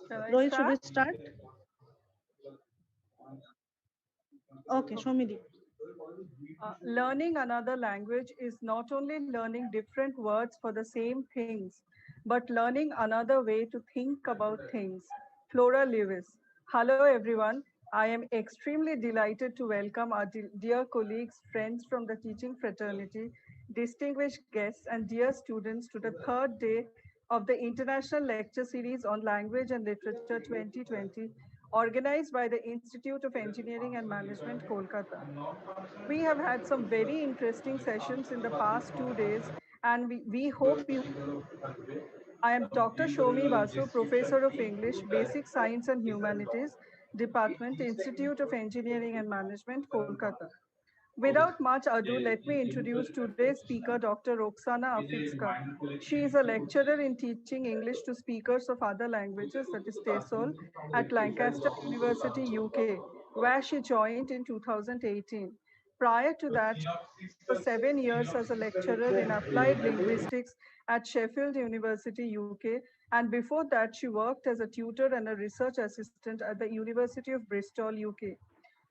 Shall I Rohit, should we start? start? Okay, show me the. Learning another language is not only learning different words for the same things, but learning another way to think about things. Flora Lewis. Hello, everyone. I am extremely delighted to welcome our dear colleagues, friends from the teaching fraternity, distinguished guests, and dear students to the third day of the International Lecture Series on Language and Literature 2020, organized by the Institute of Engineering and Management, Kolkata. We have had some very interesting sessions in the past 2 days, and we hope you. I am Dr. Shomi Basu, Professor of English, Basic Science and Humanities, Department, Institute of Engineering and Management, Kolkata. Without much ado, let me introduce today's speaker, Dr. Roxana Afitska. She is a lecturer in teaching English to speakers of other languages, that is TESOL, at Lancaster University, UK, where she joined in 2018. Prior to that, she worked for 7 years as a lecturer in applied linguistics at Sheffield University, UK, and before that, she worked as a tutor and a research assistant at the University of Bristol, UK.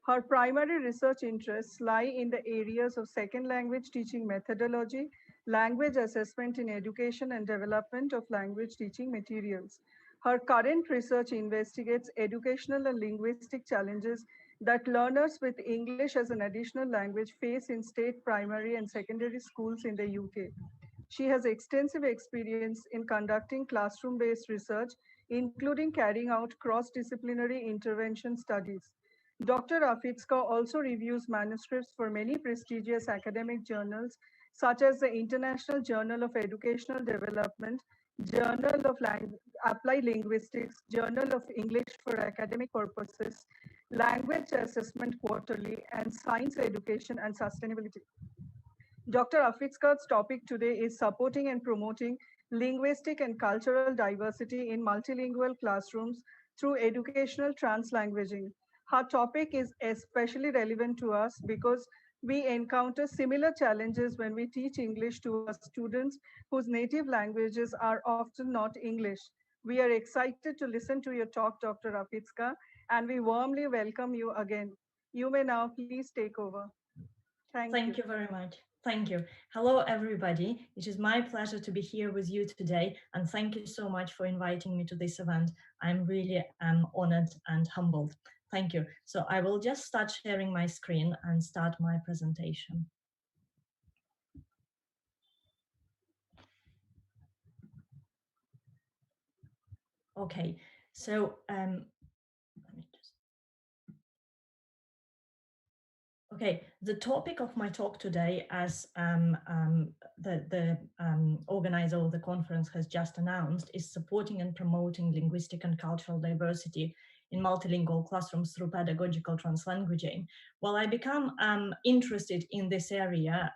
Her primary research interests lie in the areas of second language teaching methodology, language assessment in education, and development of language teaching materials. Her current research investigates educational and linguistic challenges that learners with English as an additional language face in state primary and secondary schools in the UK. She has extensive experience in conducting classroom based research, including carrying out cross disciplinary intervention studies. Dr. Afitska also reviews manuscripts for many prestigious academic journals, such as the International Journal of Educational Development, Journal of Applied Linguistics, Journal of English for Academic Purposes, Language Assessment Quarterly, and Science Education and Sustainability. Dr. Afitska's topic today is supporting and promoting linguistic and cultural diversity in multilingual classrooms through educational translanguaging. Her topic is especially relevant to us because we encounter similar challenges when we teach English to our students whose native languages are often not English. We are excited to listen to your talk, Dr. Afitska, and we warmly welcome you again. You may now please take over. Thank you. Thank you very much. Thank you. Hello, everybody. It is my pleasure to be here with you today, and thank you so much for inviting me to this event. I'm really honored and humbled. Thank you. So I will just start sharing my screen and start my presentation. Okay, so let me just. Okay, the topic of my talk today, as the organizer of the conference has just announced, is supporting and promoting linguistic and cultural diversity in multilingual classrooms through pedagogical translanguaging. Well, I become interested in this area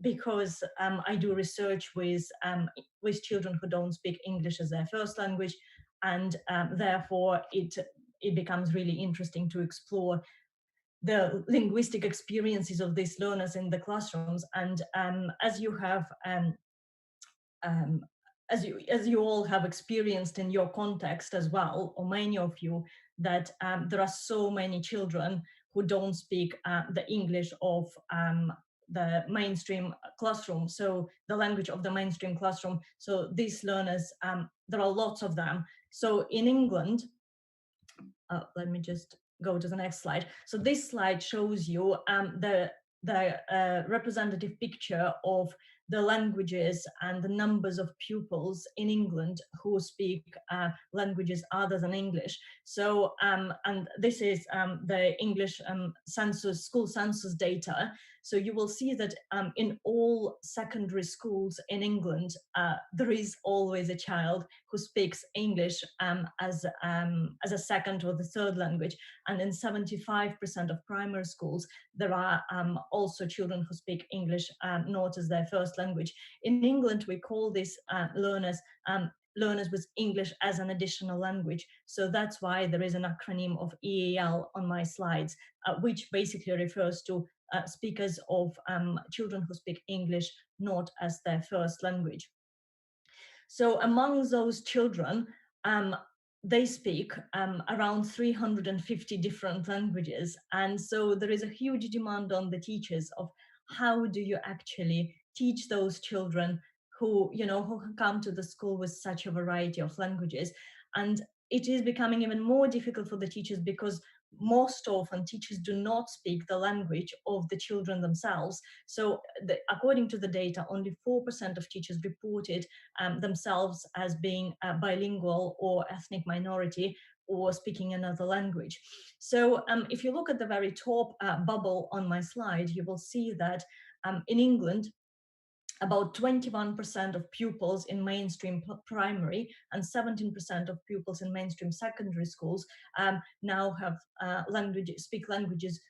because I do research with children who don't speak English as their first language, and therefore it becomes really interesting to explore the linguistic experiences of these learners in the classrooms. And as you have um, as you all have experienced in your context as well, or many of you, that there are so many children who don't speak the English of the mainstream classroom, so the language of the mainstream classroom. So these learners, there are lots of them. So in England, let me just go to the next slide. So this slide shows you the representative picture of the languages and the numbers of pupils in England who speak languages other than English. So, and this is the English census, school census data. So you will see that in all secondary schools in England, there is always a child who speaks English as a second or the third language. And in 75% of primary schools, there are also children who speak English not as their first language. In England, we call these learners with English as an additional language. So that's why there is an acronym of EAL on my slides, which basically refers to speakers of children who speak English not as their first language. So among those children, they speak around 350 different languages. And so there is a huge demand on the teachers of how do you actually teach those children who, you know, who come to the school with such a variety of languages. And it is becoming even more difficult for the teachers because most often teachers do not speak the language of the children themselves. So according to the data, only 4% of teachers reported themselves as being bilingual or ethnic minority or speaking another language. So if you look at the very top bubble on my slide, you will see that in England, about 21% of pupils in mainstream primary and 17% of pupils in mainstream secondary schools now have speak languages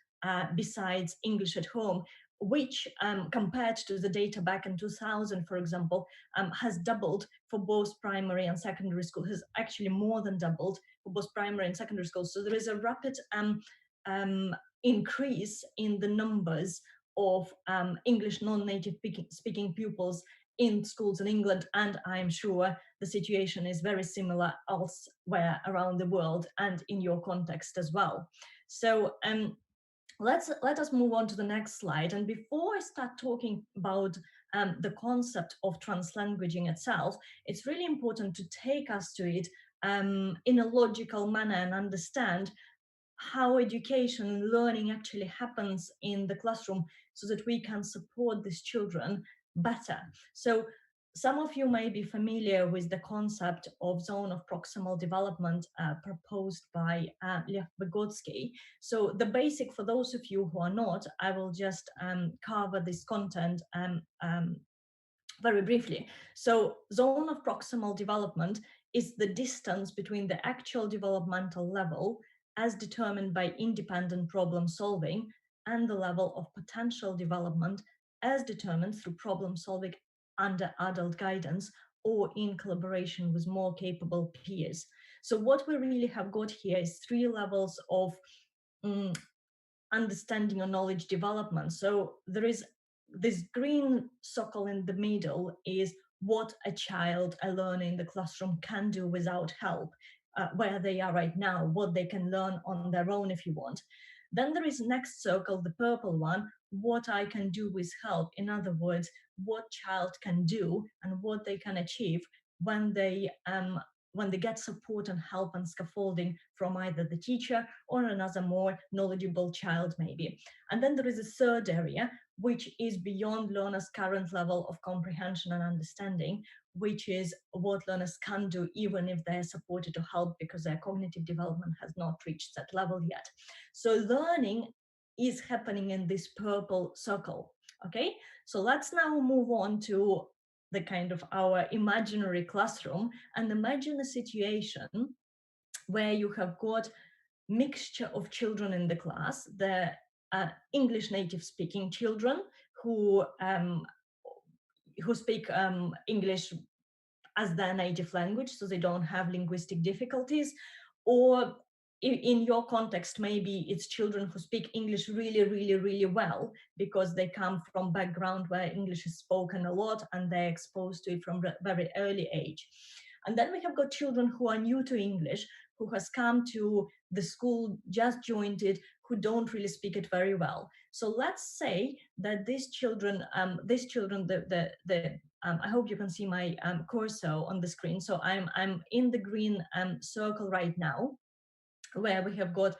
besides English at home, which compared to the data back in 2000, for example, has doubled for both primary and secondary schools, has actually more than doubled for both primary and secondary schools. So there is a rapid increase in the numbers of English non-native speaking pupils in schools in England, and I'm sure the situation is very similar elsewhere around the world and in your context as well. So let us move on to the next slide. And before I start talking about the concept of translanguaging itself, it's really important to take us to it in a logical manner and understand how education and learning actually happens in the classroom so that we can support these children better. So some of you may be familiar with the concept of zone of proximal development proposed by Lev Vygotsky. So the basic, for those of you who are not, I will just cover this content very briefly. So zone of proximal development is the distance between the actual developmental level as determined by independent problem solving and the level of potential development as determined through problem solving under adult guidance or in collaboration with more capable peers. So what we really have got here is 3 levels of understanding or knowledge development. So there is this green circle in the middle is what a child, a learner in the classroom can do without help, where they are right now, what they can learn on their own if you want. Then there is next circle, the purple one, what I can do with help. In other words, what child can do and what they can achieve when they get support and help and scaffolding from either the teacher or another more knowledgeable child maybe. And then there is a third area, which is beyond learners' current level of comprehension and understanding, which is what learners can do even if they're supported to help because their cognitive development has not reached that level yet. So learning is happening in this purple circle, okay? So let's now move on to the kind of our imaginary classroom and imagine a situation where you have got mixture of children in the class, the English native speaking children who speak English as their native language, so they don't have linguistic difficulties, or in your context, maybe it's children who speak English really, really, really well because they come from background where English is spoken a lot and they're exposed to it from a very early age. And then we have got children who are new to English, who has come to the school, just joined it, who don't really speak it very well. So let's say that these children, I hope you can see my cursor on the screen. So I'm in the green circle right now, where we have got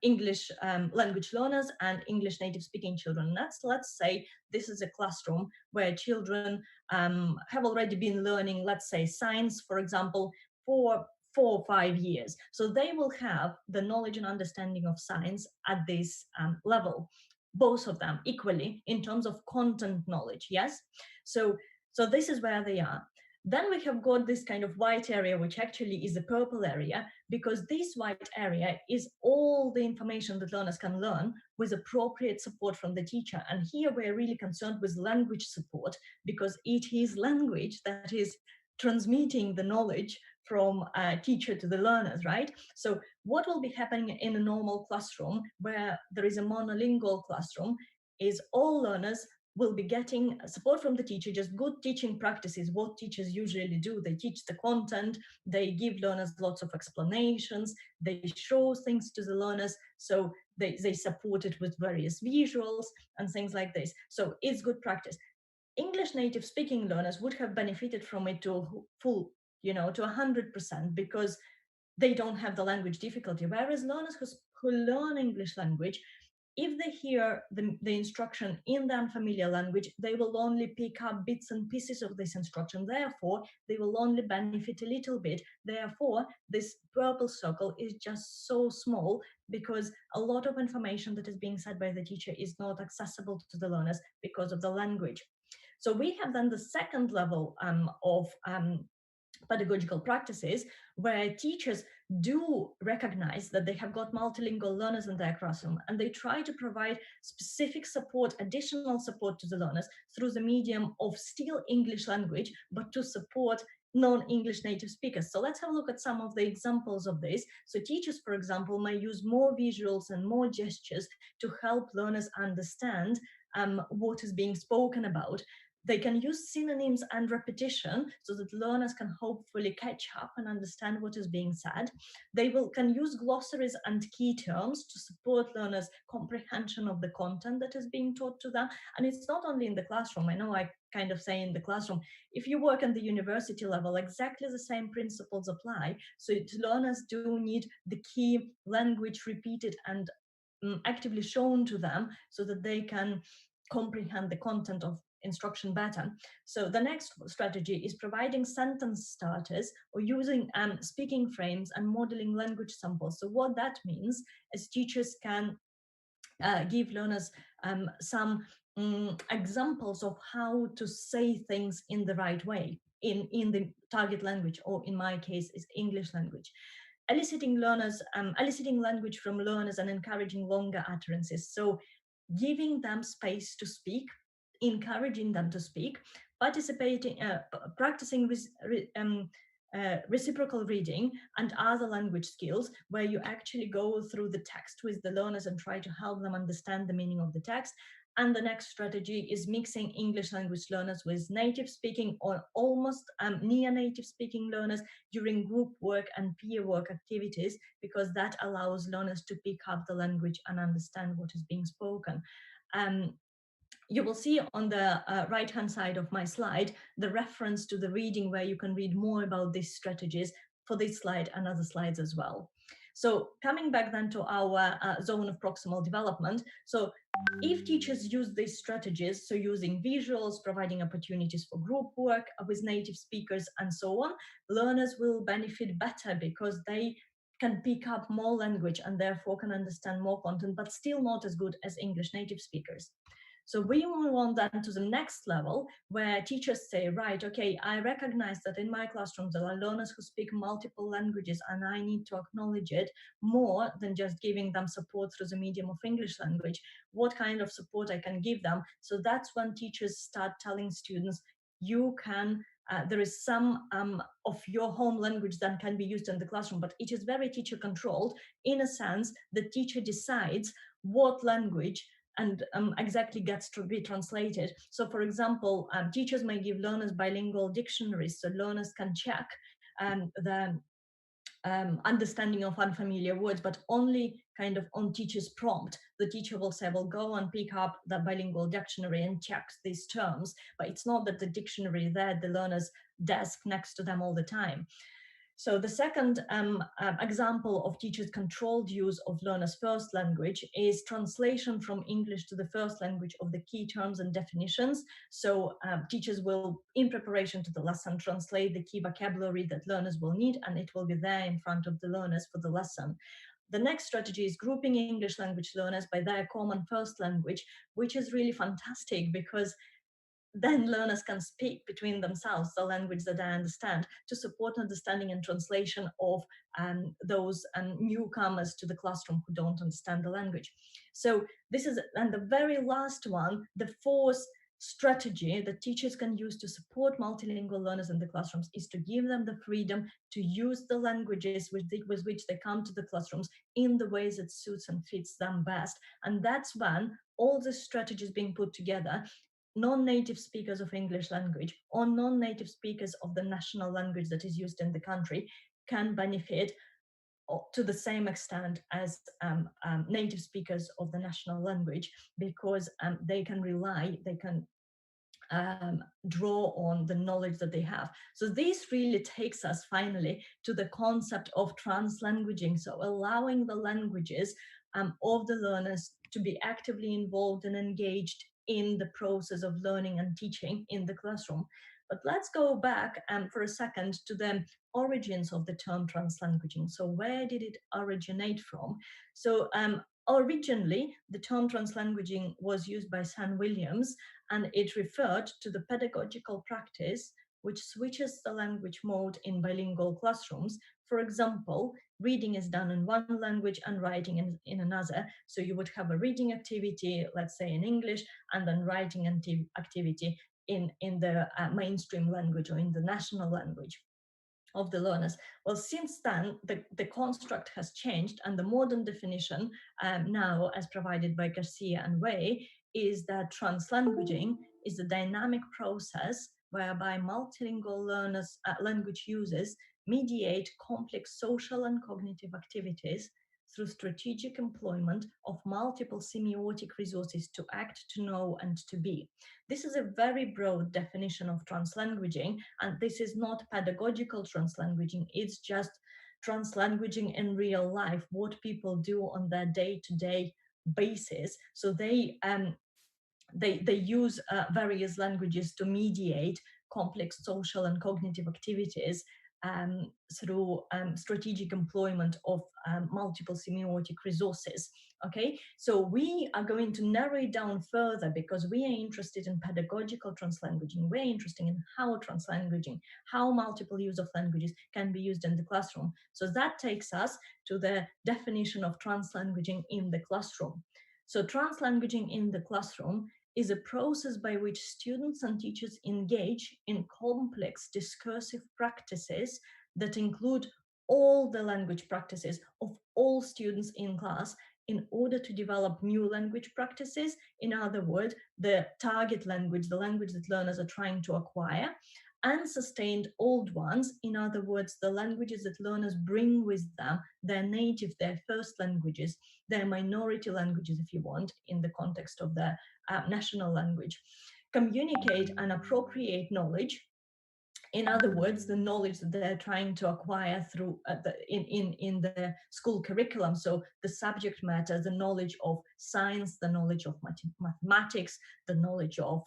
English language learners and English native speaking children. Let's say this is a classroom where children have already been learning, let's say science, for example, for 4 or 5 years. So they will have the knowledge and understanding of science at this level, both of them equally in terms of content knowledge, yes? So this is where they are. Then we have got this kind of white area, which actually is the purple area, because this white area is all the information that learners can learn with appropriate support from the teacher. And here we're really concerned with language support, because it is language that is transmitting the knowledge from a teacher to the learners, right? So what will be happening in a normal classroom where there is a monolingual classroom is all learners will be getting support from the teacher, just good teaching practices, what teachers usually do. They teach the content, they give learners lots of explanations, they show things to the learners, so they support it with various visuals and things like this. So it's good practice. English native speaking learners would have benefited from it to full, to 100%, because they don't have the language difficulty. Whereas learners who learn English language, if they hear the instruction in the unfamiliar language, they will only pick up bits and pieces of this instruction. Therefore, they will only benefit a little bit. Therefore, this purple circle is just so small, because a lot of information that is being said by the teacher is not accessible to the learners because of the language. So we have then the second level of pedagogical practices, where teachers do recognize that they have got multilingual learners in their classroom, and they try to provide specific support, additional support to the learners through the medium of still English language, but to support non-English native speakers. So let's have a look at some of the examples of this. So teachers, for example, may use more visuals and more gestures to help learners understand what is being spoken about. They can use synonyms and repetition so that learners can hopefully catch up and understand what is being said. They can use glossaries and key terms to support learners' comprehension of the content that is being taught to them. And it's not only in the classroom. I know I kind of say in the classroom. If you work at the university level, exactly the same principles apply. So learners do need the key language repeated and actively shown to them so that they can comprehend the content of instruction better. So the next strategy is providing sentence starters or using speaking frames and modeling language samples. So what that means is teachers can give learners some examples of how to say things in the right way in the target language, or in my case is English language. Eliciting language from learners and encouraging longer utterances. So giving them space to speak, encouraging them to speak, practicing reciprocal reading and other language skills, where you actually go through the text with the learners and try to help them understand the meaning of the text. And the next strategy is mixing English language learners with native speaking or almost near native speaking learners during group work and peer work activities, because that allows learners to pick up the language and understand what is being spoken. You will see on the right-hand side of my slide the reference to the reading, where you can read more about these strategies for this slide and other slides as well. So coming back then to our zone of proximal development. So if teachers use these strategies, so using visuals, providing opportunities for group work with native speakers and so on, learners will benefit better because they can pick up more language and therefore can understand more content, but still not as good as English native speakers. So we move on then to the next level, where teachers say, right, okay, I recognize that in my classroom there are learners who speak multiple languages, and I need to acknowledge it more than just giving them support through the medium of English language. What kind of support I can give them? So that's when teachers start telling students, you can there is some of your home language that can be used in the classroom, but it is very teacher controlled. In a sense, the teacher decides what language and exactly gets to be translated. So for example, teachers may give learners bilingual dictionaries so learners can check the understanding of unfamiliar words, but only kind of on teacher's prompt. The teacher will say, well, go and pick up the bilingual dictionary and check these terms, but it's not that the dictionary is there at the learner's desk next to them all the time. So the second example of teachers' controlled use of learners' first language is translation from English to the first language of the key terms and definitions. So teachers will, in preparation to the lesson, translate the key vocabulary that learners will need, and it will be there in front of the learners for the lesson. The next strategy is grouping English language learners by their common first language, which is really fantastic because then learners can speak between themselves the language that they understand to support understanding and translation of those newcomers to the classroom who don't understand the language. So this is, and the very last one, the fourth strategy that teachers can use to support multilingual learners in the classrooms is to give them the freedom to use the languages with which they come to the classrooms in the ways that suits and fits them best. And that's when all the strategies being put together, non-native speakers of English language or non-native speakers of the national language that is used in the country can benefit to the same extent as native speakers of the national language, because they can rely, they can draw on the knowledge that they have. So this really takes us finally to the concept of translanguaging, so allowing the languages of the learners to be actively involved and engaged in the process of learning and teaching in the classroom. But let's go back for a second to the origins of the term translanguaging. So where did it originate from? So originally, the term translanguaging was used by Sam Williams, and it referred to the pedagogical practice which switches the language mode in bilingual classrooms. For example, reading is done in one language and writing in another. So you would have a reading activity, let's say in English, and then writing activity in the mainstream language or in the national language of the learners. Well, since then, the construct has changed, and the modern definition now, as provided by Garcia and Wei, is that translanguaging is a dynamic process whereby multilingual learners, language users, mediate complex social and cognitive activities through strategic employment of multiple semiotic resources to act, to know, and to be. This is a very broad definition of translanguaging, and this is not pedagogical translanguaging, it's just translanguaging in real life, what people do on their day-to-day basis. So they use various languages to mediate complex social and cognitive activities through strategic employment of multiple semiotic resources. Okay, so we are going to narrow it down further because we are interested in pedagogical translanguaging. We're interested in how translanguaging, how multiple use of languages can be used in the classroom. So that takes us to the definition of translanguaging in the classroom. So translanguaging in the classroom is a process by which students and teachers engage in complex discursive practices that include all the language practices of all students in class in order to develop new language practices. In other words, the target language, the language that learners are trying to acquire, and sustained old ones. In other words, the languages that learners bring with them, their native, their first languages, their minority languages, if you want, in the context of their national language, communicate and appropriate knowledge. In other words, the knowledge that they're trying to acquire through in the school curriculum. So the subject matter, the knowledge of science, the knowledge of mathematics, the knowledge of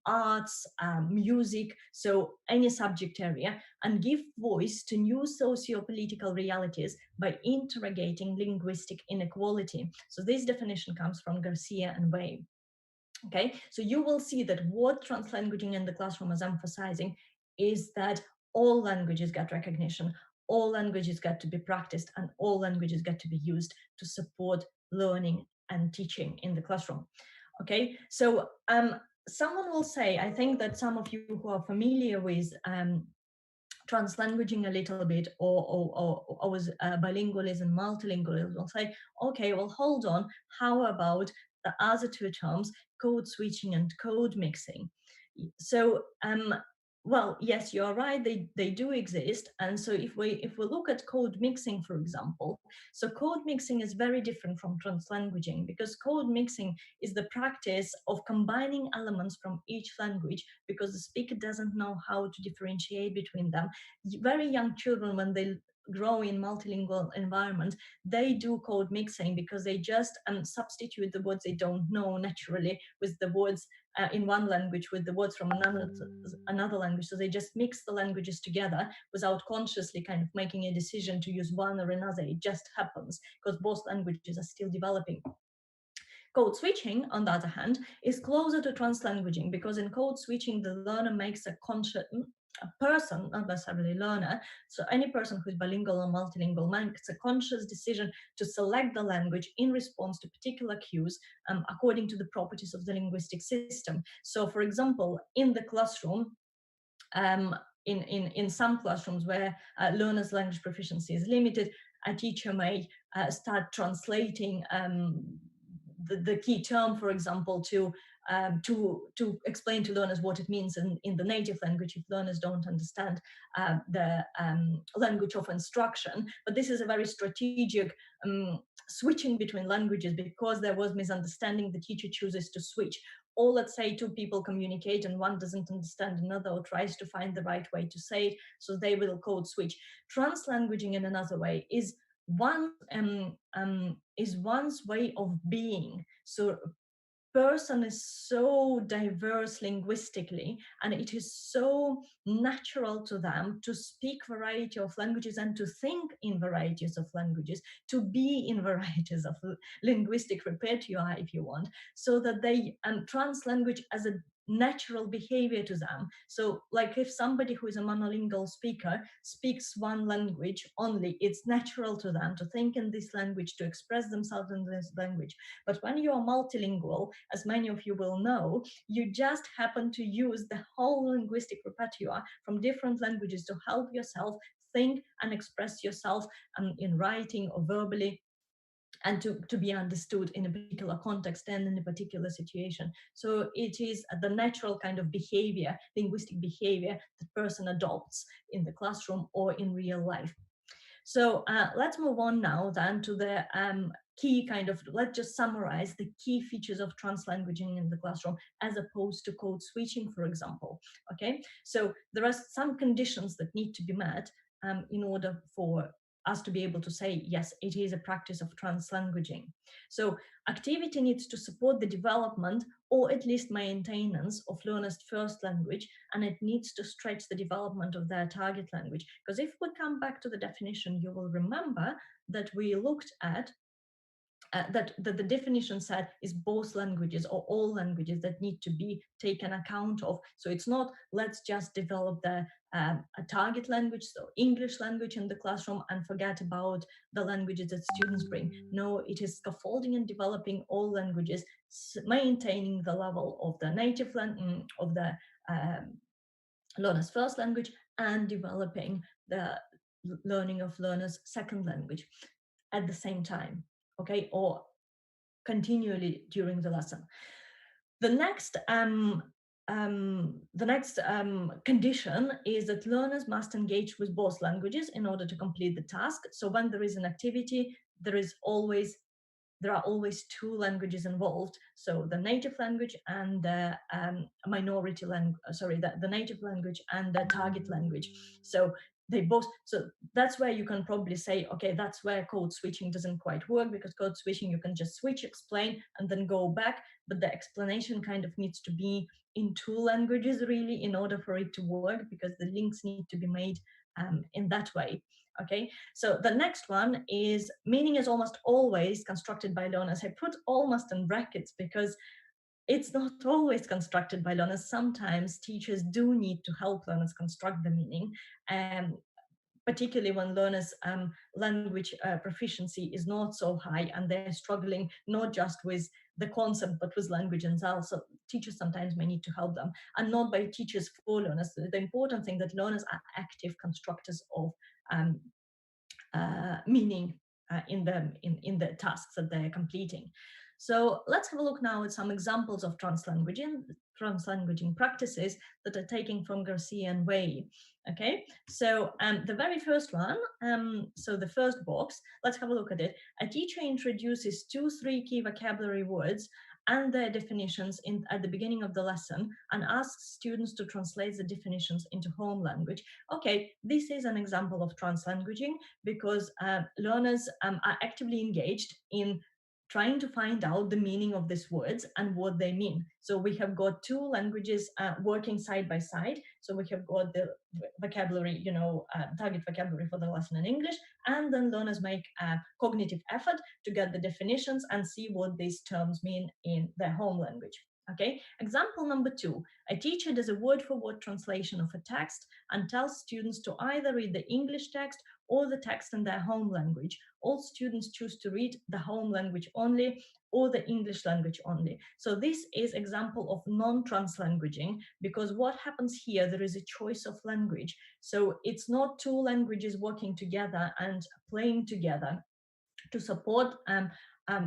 arts, music, so any subject area, and give voice to new socio-political realities by interrogating linguistic inequality. So this definition comes from Garcia and Wei. Okay, so you will see that what translanguaging in the classroom is emphasizing is that all languages get recognition, all languages get to be practiced, and all languages get to be used to support learning and teaching in the classroom. Okay, so someone will say, I think that some of you who are familiar with translanguaging a little bit, or with bilingualism, multilingualism, will say, okay, well, hold on, how about the other two terms, code switching and code mixing? So well, yes, you're right, they do exist. And so if we look at code mixing, for example, so code mixing is very different from translanguaging, because code mixing is the practice of combining elements from each language because the speaker doesn't know how to differentiate between them. Very young children, when they grow in multilingual environment, they do code mixing because they just substitute the words they don't know naturally with the words in one language with the words from another language. So they just mix the languages together without consciously kind of making a decision to use one or another. It just happens because both languages are still developing. Code switching, on the other hand, is closer to translanguaging because in code switching, the learner makes a person, not necessarily learner, so any person who's bilingual or multilingual makes a conscious decision to select the language in response to particular cues according to the properties of the linguistic system. So for example, in the classroom, in some classrooms where learners' language proficiency is limited, a teacher may start translating the key term, for example, to to explain to learners what it means in the native language if learners don't understand the language of instruction. But this is a very strategic switching between languages, because there was misunderstanding. The teacher chooses to switch, or let's say two people communicate and one doesn't understand another or tries to find the right way to say it, so they will code switch. Translanguaging in another way is one's way of being. So person is so diverse linguistically, and it is so natural to them to speak variety of languages and to think in varieties of languages, to be in varieties of linguistic repertoire, if you want, so that they trans language as a natural behavior to them. So like if somebody who is a monolingual speaker speaks one language only, it's natural to them to think in this language, to express themselves in this language. But when you are multilingual, as many of you will know, you just happen to use the whole linguistic repertoire from different languages to help yourself think and express yourself in writing or verbally, and to be understood in a particular context and in a particular situation. So it is the natural kind of behavior, linguistic behavior, that person adopts in the classroom or in real life. So let's move on now then to the key kind of, let's just summarize the key features of translanguaging in the classroom as opposed to code switching, for example. Okay, so there are some conditions that need to be met in order for us to be able to say, yes, it is a practice of translanguaging. So activity needs to support the development or at least maintenance of learners' first language, and it needs to stretch the development of their target language. Because if we come back to the definition, you will remember that we looked at that the definition said is both languages or all languages that need to be taken account of. So it's not let's just develop the a target language, so English language in the classroom, and forget about the languages that students bring. No, it is scaffolding and developing all languages, maintaining the level of the native language of the learner's first language, and developing the learning of learner's second language at the same time, okay, or continually during the lesson. The next condition is that learners must engage with both languages in order to complete the task. So when there is an activity, there are always two languages involved. So the native language and the minority language, the native language and the target language. So they both, so that's where you can probably say, okay, that's where code switching doesn't quite work, because code switching, you can just switch, explain, and then go back. But the explanation kind of needs to be in two languages really in order for it to work, because the links need to be made in that way. Okay, so the next one is meaning is almost always constructed by learners. I put almost in brackets because it's not always constructed by learners. Sometimes teachers do need to help learners construct the meaning, particularly when learners' language proficiency is not so high and they're struggling not just with the concept but with language themselves. So teachers sometimes may need to help them, and not by teachers for learners. The important thing that learners are active constructors of meaning in the tasks that they're completing. So let's have a look now at some examples of translanguaging practices that are taken from Garcia and Way. Okay, so the very first one, so the first box, let's have a look at it. A teacher introduces 2-3 key vocabulary words and their definitions at the beginning of the lesson, and asks students to translate the definitions into home language. Okay, this is an example of translanguaging, because learners are actively engaged in trying to find out the meaning of these words and what they mean. So we have got two languages working side by side. So we have got the vocabulary, target vocabulary for the lesson in English, and then learners make a cognitive effort to get the definitions and see what these terms mean in their home language. Okay, example number 2, a teacher does a word-for-word translation of a text and tells students to either read the English text or the text in their home language. All students choose to read the home language only or the English language only. So this is example of non-translanguaging, because what happens here, there is a choice of language. So it's not two languages working together and playing together to support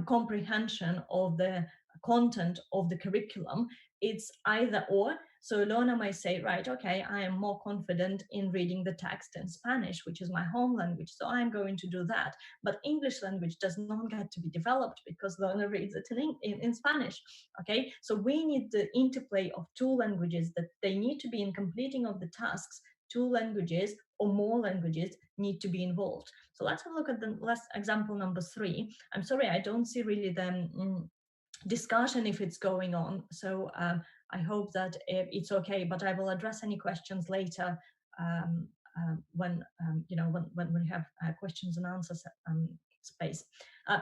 comprehension of the content of the curriculum, it's either or. So a learner might say, right, okay, I am more confident in reading the text in Spanish, which is my home language, so I'm going to do that. But English language does not get to be developed because learner reads it in Spanish, okay? So we need the interplay of two languages, that they need to be in completing of the tasks. Two languages or more languages need to be involved. So let's have a look at the last example, number 3. I'm sorry, I don't see really the discussion if it's going on. So I hope that it's okay, but I will address any questions later when we have questions and answers space.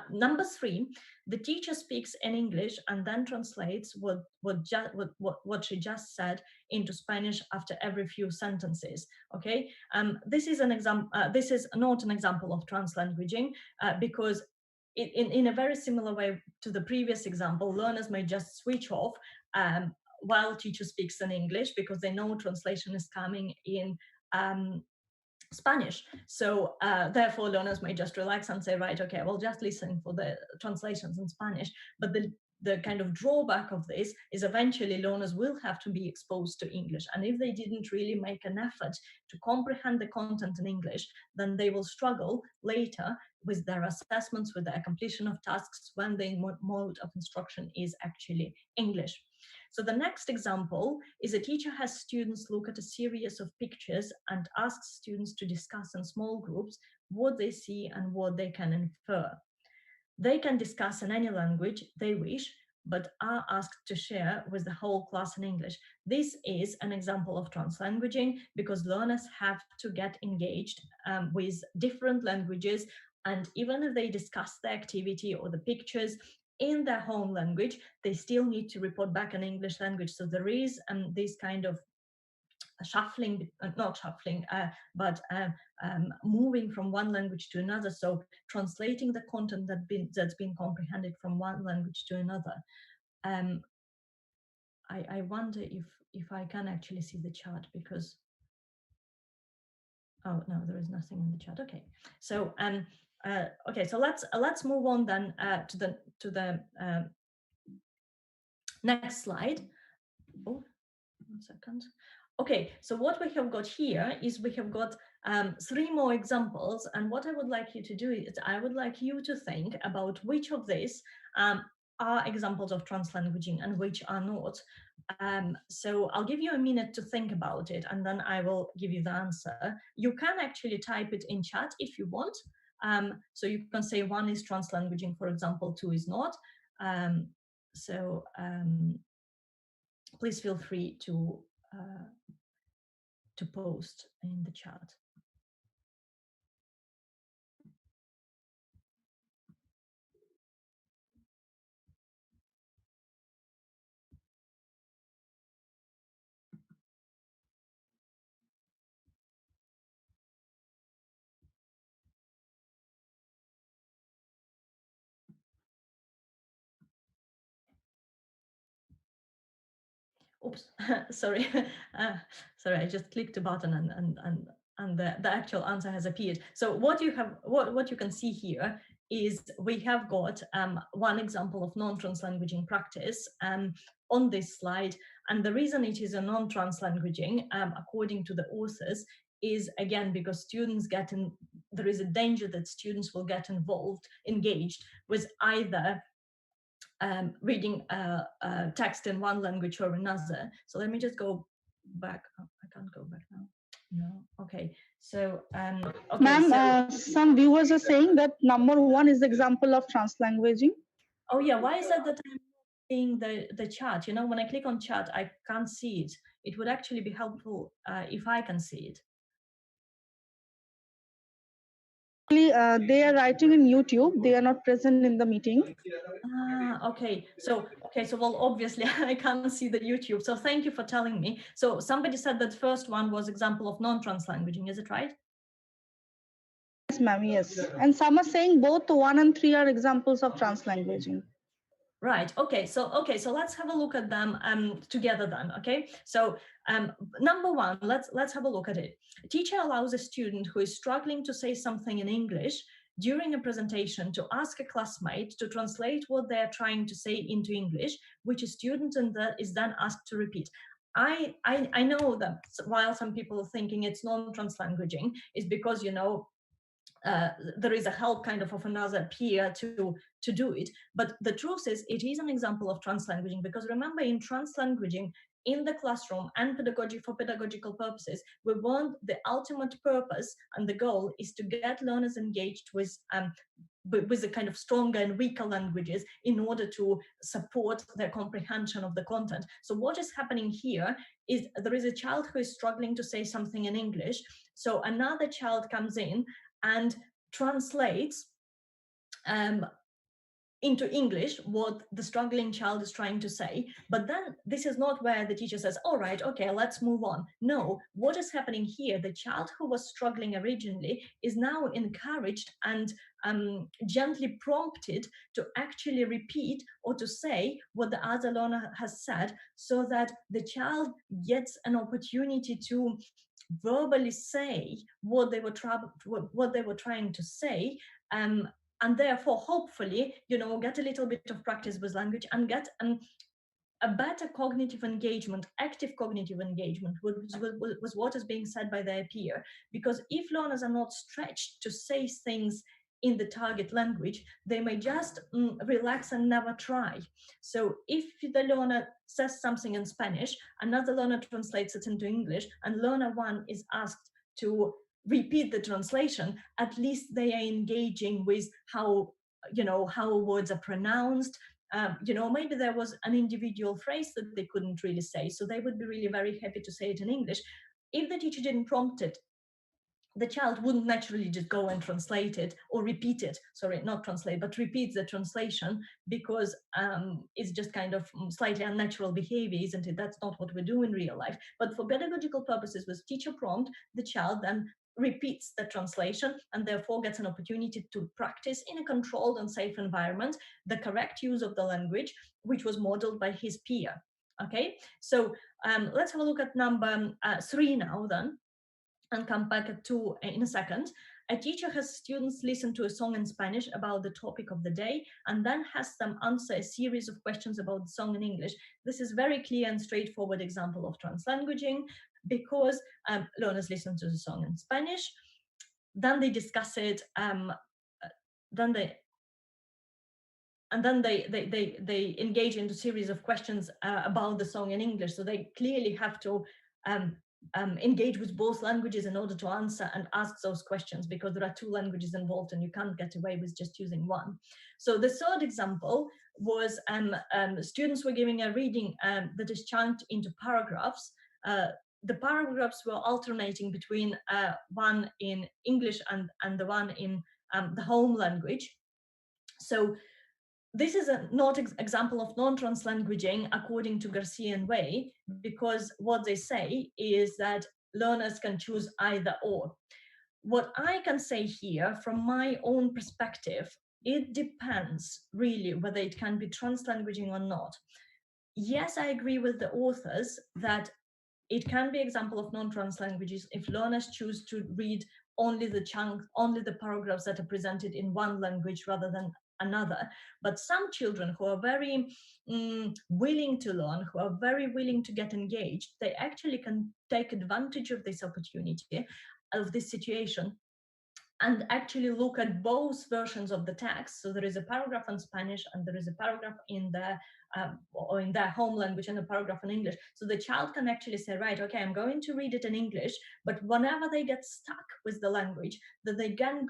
Number 3, the teacher speaks in English and then translates what she just said into Spanish after every few sentences. Okay, this is an example. This is not an example of translanguaging because in a very similar way to the previous example, learners may just switch off while teacher speaks in English because they know translation is coming in Spanish. So therefore learners may just relax and say, right, okay, well, just listen for the translations in Spanish. But the kind of drawback of this is eventually learners will have to be exposed to English. And if they didn't really make an effort to comprehend the content in English, then they will struggle later with their assessments, with their completion of tasks when the mode of instruction is actually English. So the next example is a teacher has students look at a series of pictures and asks students to discuss in small groups what they see and what they can infer. They can discuss in any language they wish, but are asked to share with the whole class in English. This is an example of translanguaging because learners have to get engaged with different languages, and even if they discuss the activity or the pictures in their home language, they still need to report back in English language. So there is this kind of shuffling, not shuffling, but moving from one language to another. So translating the content that's been comprehended from one language to another. I wonder if I can actually see the chart because, oh no, there is nothing in the chat. Okay, so okay, so let's move on then to the next slide. Oh, 1 second. Okay, so what we have got here is we have got 3 more examples, and what I would like you to do is I would like you to think about which of these are examples of translanguaging and which are not. So I'll give you a minute to think about it, and then I will give you the answer. You can actually type it in chat if you want. So you can say 1 is translanguaging, for example, 2 is not. Please feel free to post in the chat. Oops, sorry, sorry, I just clicked a button and the actual answer has appeared. So what you can see here is we have got 1 example of non-translanguaging practice on this slide, and the reason it is a non-translanguaging, according to the authors, is again because students there is a danger that students will get engaged with either reading text in one language or another. So let me just go back. Oh, I can't go back now. No. Okay. So, okay. Ma'am, some viewers are saying that number 1 is the example of translanguaging. Oh yeah. Why is that I'm seeing the chat? You know, when I click on chat, I can't see it. It would actually be helpful if I can see it. They are writing in YouTube. They are not present in the meeting. Okay. So well, obviously I can't see the YouTube. So thank you for telling me. So somebody said that first one was example of non-translanguaging. Is it right? Yes, ma'am. Yes. And some are saying both 1 and 3 are examples of translanguaging. Right. Okay. So let's have a look at them together then. Okay. So number 1, let's have a look at it. A teacher allows a student who is struggling to say something in English during a presentation to ask a classmate to translate what they're trying to say into English, which a student is then asked to repeat. I know that while some people are thinking it's non-translanguaging, is because, you know, there is a help kind of another peer to do it. But the truth is, it is an example of translanguaging, because remember, in translanguaging, in the classroom and pedagogy, for pedagogical purposes, we want the ultimate purpose and the goal is to get learners engaged with the kind of stronger and weaker languages in order to support their comprehension of the content. So what is happening here is there is a child who is struggling to say something in English. So another child comes in and translates into English what the struggling child is trying to say. But then this is not where the teacher says, all right, okay, let's move on. No, what is happening here, the child who was struggling originally is now encouraged and gently prompted to actually repeat or to say what the other learner has said, so that the child gets an opportunity to verbally say what they were trying to say, and therefore hopefully, you know, get a little bit of practice with language and get a better cognitive engagement, active cognitive engagement with what is being said by their peer. Because if learners are not stretched to say things in the target language, they may just relax and never try. So if the learner says something in Spanish, another learner translates it into English, and learner one is asked to repeat the translation, at least they are engaging with how, you know, how words are pronounced. You know, maybe there was an individual phrase that they couldn't really say, so they would be really very happy to say it in English. If the teacher didn't prompt it, the child wouldn't naturally just go and translate it or repeat it. Sorry, not translate, but repeat the translation, because it's just kind of slightly unnatural behavior, isn't it? That's not what we do in real life. But for pedagogical purposes, with teacher prompt, the child then repeats the translation and therefore gets an opportunity to practice in a controlled and safe environment the correct use of the language, which was modeled by his peer. Okay, so let's have a look at number 3 now then, and come back to in a second. A teacher has students listen to a song in Spanish about the topic of the day, and then has them answer a series of questions about the song in English. This is very clear and straightforward example of translanguaging, because learners listen to the song in Spanish, then they discuss it, then they they engage into a series of questions about the song in English. So they clearly have to engage with both languages in order to answer and ask those questions, because there are two languages involved and you can't get away with just using one. So the third example was students were giving a reading that is chunked into paragraphs. The paragraphs were alternating between one in English and the one in the home language. So this is a not example of non-translanguaging according to Garcia and Way, because what they say is that learners can choose either or. What I can say here from my own perspective, it depends really whether it can be translanguaging or not. Yes, I agree with the authors that it can be example of non-trans languages if learners choose to read only the paragraphs that are presented in one language rather than another. But some children who are very willing to learn, who are very willing to get engaged, they actually can take advantage of this opportunity, of this situation, and actually look at both versions of the text. So there is a paragraph in Spanish and there is a paragraph in or in their home language and a paragraph in English. So the child can actually say, right, okay, I'm going to read it in English, but whenever they get stuck with the language, that they can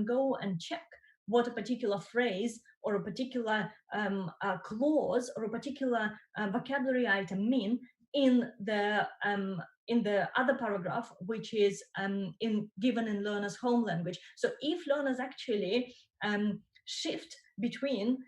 go and check what a particular phrase or a particular clause or a particular vocabulary item mean in the other paragraph, which is given in learner's home language. So if learners actually shift between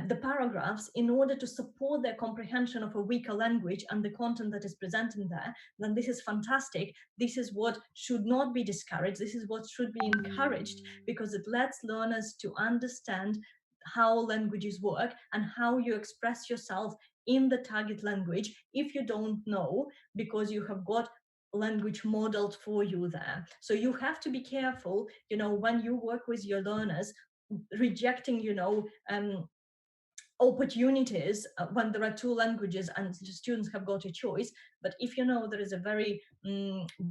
the paragraphs in order to support their comprehension of a weaker language and the content that is presented there, then this is fantastic. This is what should not be discouraged. This is what should be encouraged, because it lets learners to understand how languages work and how you express yourself in the target language if you don't know, because you have got language modeled for you there. So you have to be careful, you know, when you work with your learners, rejecting, you know, opportunities when there are two languages and the students have got a choice. But if you know there is a very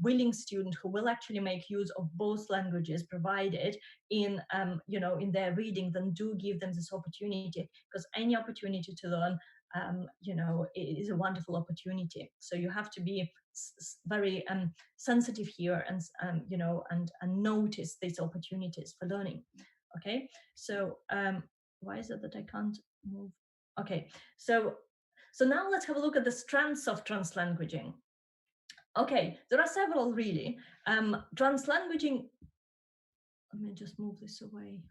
willing student who will actually make use of both languages provided in you know, in their reading, then do give them this opportunity, because any opportunity to learn you know, is a wonderful opportunity. So you have to be very sensitive here, and you know, and notice these opportunities for learning. Okay, so why is it that I can't move? Okay, so now let's have a look at the strengths of translanguaging. Okay, there are several really. Translanguaging, let me just move this away.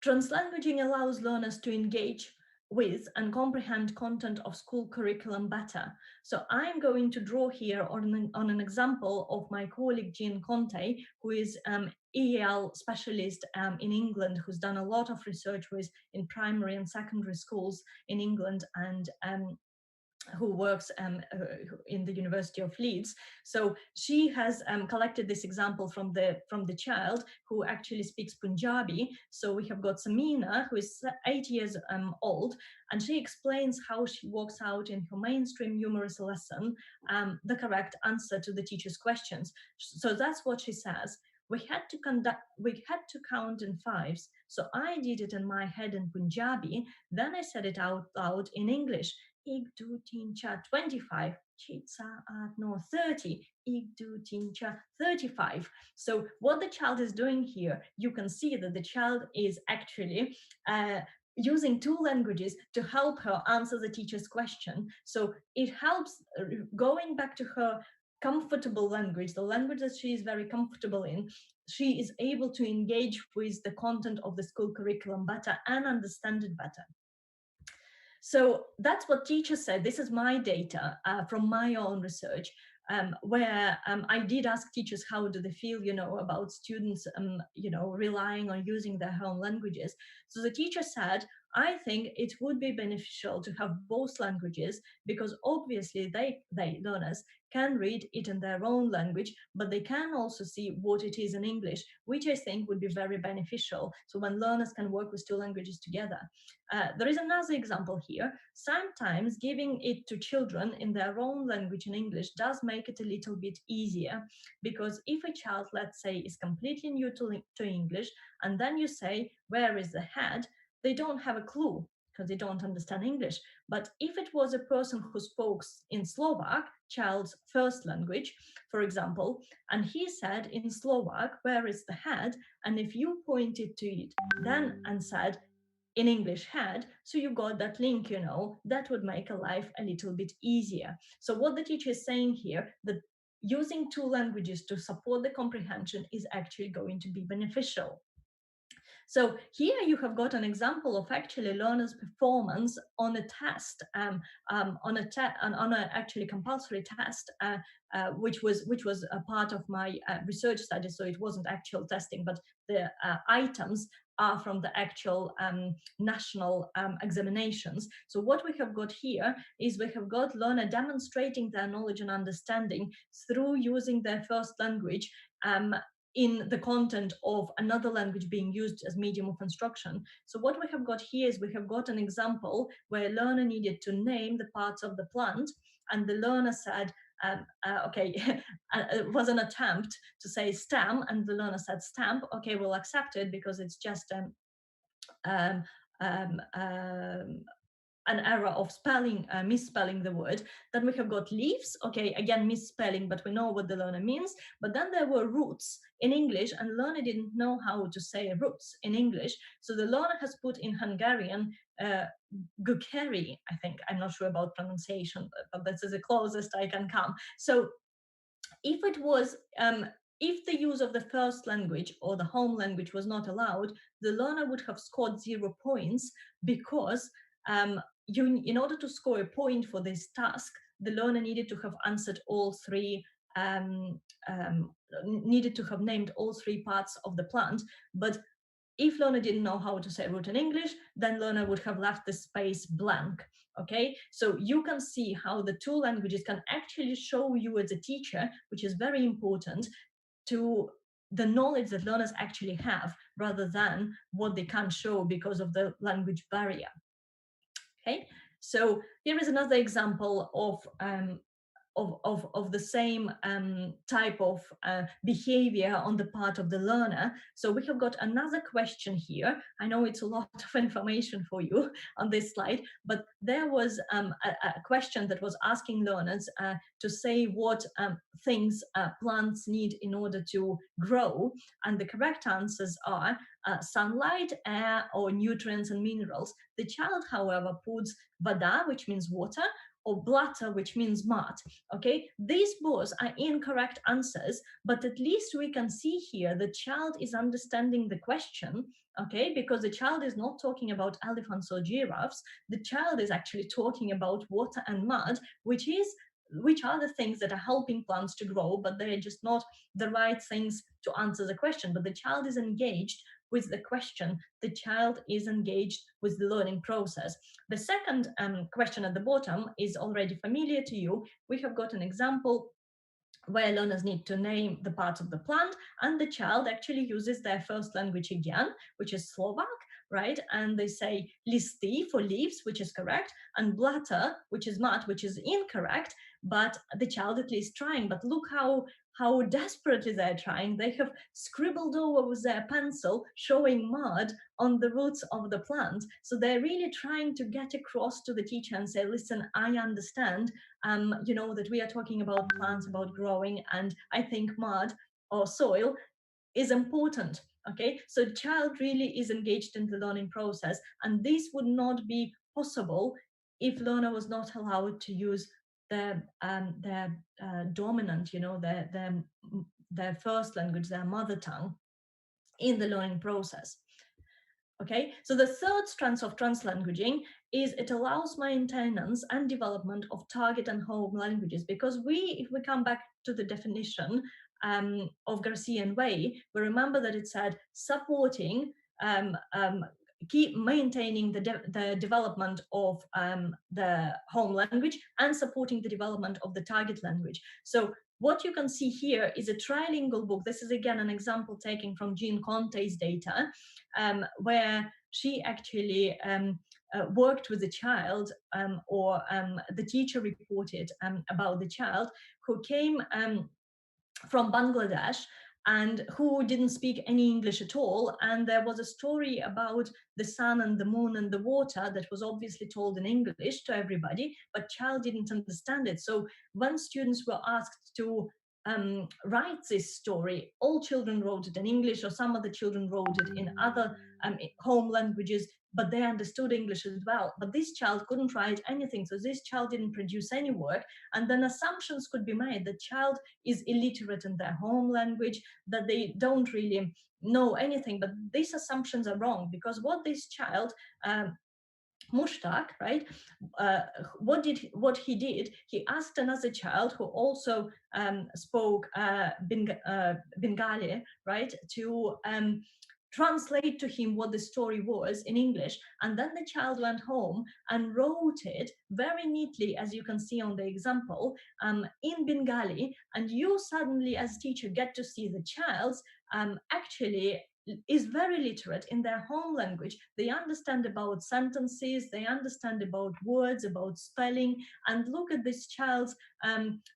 Translanguaging allows learners to engage with and comprehend content of school curriculum better. So I'm going to draw here on an example of my colleague Jean Conte, who is EL specialist in England, who's done a lot of research with in primary and secondary schools in England, and who works in the University of Leeds. So she has collected this example from the child who actually speaks Punjabi. So we have got Samina, who is 8 years old, and she explains how she works out in her mainstream humorous lesson the correct answer to the teacher's questions. So that's what she says. We had to count in fives. So I did it in my head in Punjabi, then I said it out loud in English. 1, 2, 3, 4, 25. 30. 1, 2, 3, 4, 35. So what the child is doing here, you can see that the child is actually using two languages to help her answer the teacher's question. So it helps going back to her comfortable language, the language that she is very comfortable in. She is able to engage with the content of the school curriculum better and understand it better. So that's what teachers said. This is my data from my own research, where I did ask teachers how do they feel, you know, about students, you know, relying on using their home languages. So the teacher said, I think it would be beneficial to have both languages, because obviously they learners can read it in their own language, but they can also see what it is in English, which I think would be very beneficial. So when learners can work with two languages together. There is another example here. Sometimes giving it to children in their own language in English does make it a little bit easier, because if a child, let's say, is completely new to English, and then you say, where is the head? They don't have a clue because they don't understand English. But if it was a person who spoke in Slovak, child's first language, for example, and he said in Slovak, where is the head? And if you pointed to it then and said, in English head, so you got that link, you know, that would make a life a little bit easier. So what the teacher is saying here, that using two languages to support the comprehension is actually going to be beneficial. So here you have got an example of actually learners' performance on a test, on a actually compulsory test, which was a part of my research study. So it wasn't actual testing, but the items are from the actual national examinations. So what we have got here is we have got learner demonstrating their knowledge and understanding through using their first language in the content of another language being used as medium of instruction. So what we have got here is we have got an example where a learner needed to name the parts of the plant, and the learner said, okay, it was an attempt to say stem, and the learner said stamp. Okay, we'll accept it because it's just um, an error of spelling, misspelling the word. Then we have got leaves, okay, again misspelling, but we know what the learner means. But then there were roots in English, and the learner didn't know how to say roots in English. So the learner has put in Hungarian gukeri, I think. I'm not sure about pronunciation, but this is the closest I can come. So if it was if the use of the first language or the home language was not allowed, the learner would have scored 0 points, because in order to score a point for this task, the learner needed to have answered all three, needed to have named all three parts of the plant. But if learner didn't know how to say root in English, then learner would have left the space blank. Okay, so you can see how the two languages can actually show you as a teacher, which is very important, to the knowledge that learners actually have, rather than what they can't show because of the language barrier. Okay, so here is another example of the same type of behavior on the part of the learner. So we have got another question here. I know it's a lot of information for you on this slide, but there was a question that was asking learners to say what things plants need in order to grow. And the correct answers are sunlight, air, or nutrients and minerals. The child, however, puts vada, which means water, or blata, which means mud. Okay, these both are incorrect answers, but at least we can see here the child is understanding the question, okay, because the child is not talking about elephants or giraffes. The child is actually talking about water and mud, which are the things that are helping plants to grow, but they're just not the right things to answer the question. But the child is engaged with the question, the child is engaged with the learning process. The second question at the bottom is already familiar to you. We have got an example where learners need to name the parts of the plant, and the child actually uses their first language again, which is Slovak, right? And they say listy for leaves, which is correct, and blata, which is mud, which is incorrect, but the child at least trying. But look how desperately they're trying. They have scribbled over with their pencil, showing mud on the roots of the plant. So they're really trying to get across to the teacher and say, listen, I understand, you know, that we are talking about plants, about growing, and I think mud or soil is important. Okay, so the child really is engaged in the learning process, and this would not be possible if learner was not allowed to use their dominant, you know, their first language, their mother tongue, in the learning process. Okay, so the third strength of translanguaging is it allows maintenance and development of target and home languages, because if we come back to the definition of Garcia and Way, we remember that it said supporting, keep maintaining the development of the home language and supporting the development of the target language. So what you can see here is a trilingual book. This is again an example taken from Jean Conte's data, where she actually worked with the child, or the teacher reported about the child who came from Bangladesh and who didn't speak any English at all. And there was a story about the sun and the moon and the water that was obviously told in English to everybody, but child didn't understand it. So when students were asked to write this story, all children wrote it in English, or some of the children wrote it in other home languages, but they understood English as well. But this child couldn't write anything, so this child didn't produce any work. And then assumptions could be made that child is illiterate in their home language, that they don't really know anything. But these assumptions are wrong, because what this child, Mushtaq, right? What he did, he asked another child who also spoke Bengali, right, to translate to him what the story was in English. And then the child went home and wrote it very neatly, as you can see on the example, in Bengali. And you suddenly, as a teacher, get to see the child's actually is very literate in their home language. They understand about sentences, they understand about words, about spelling. And look at this child's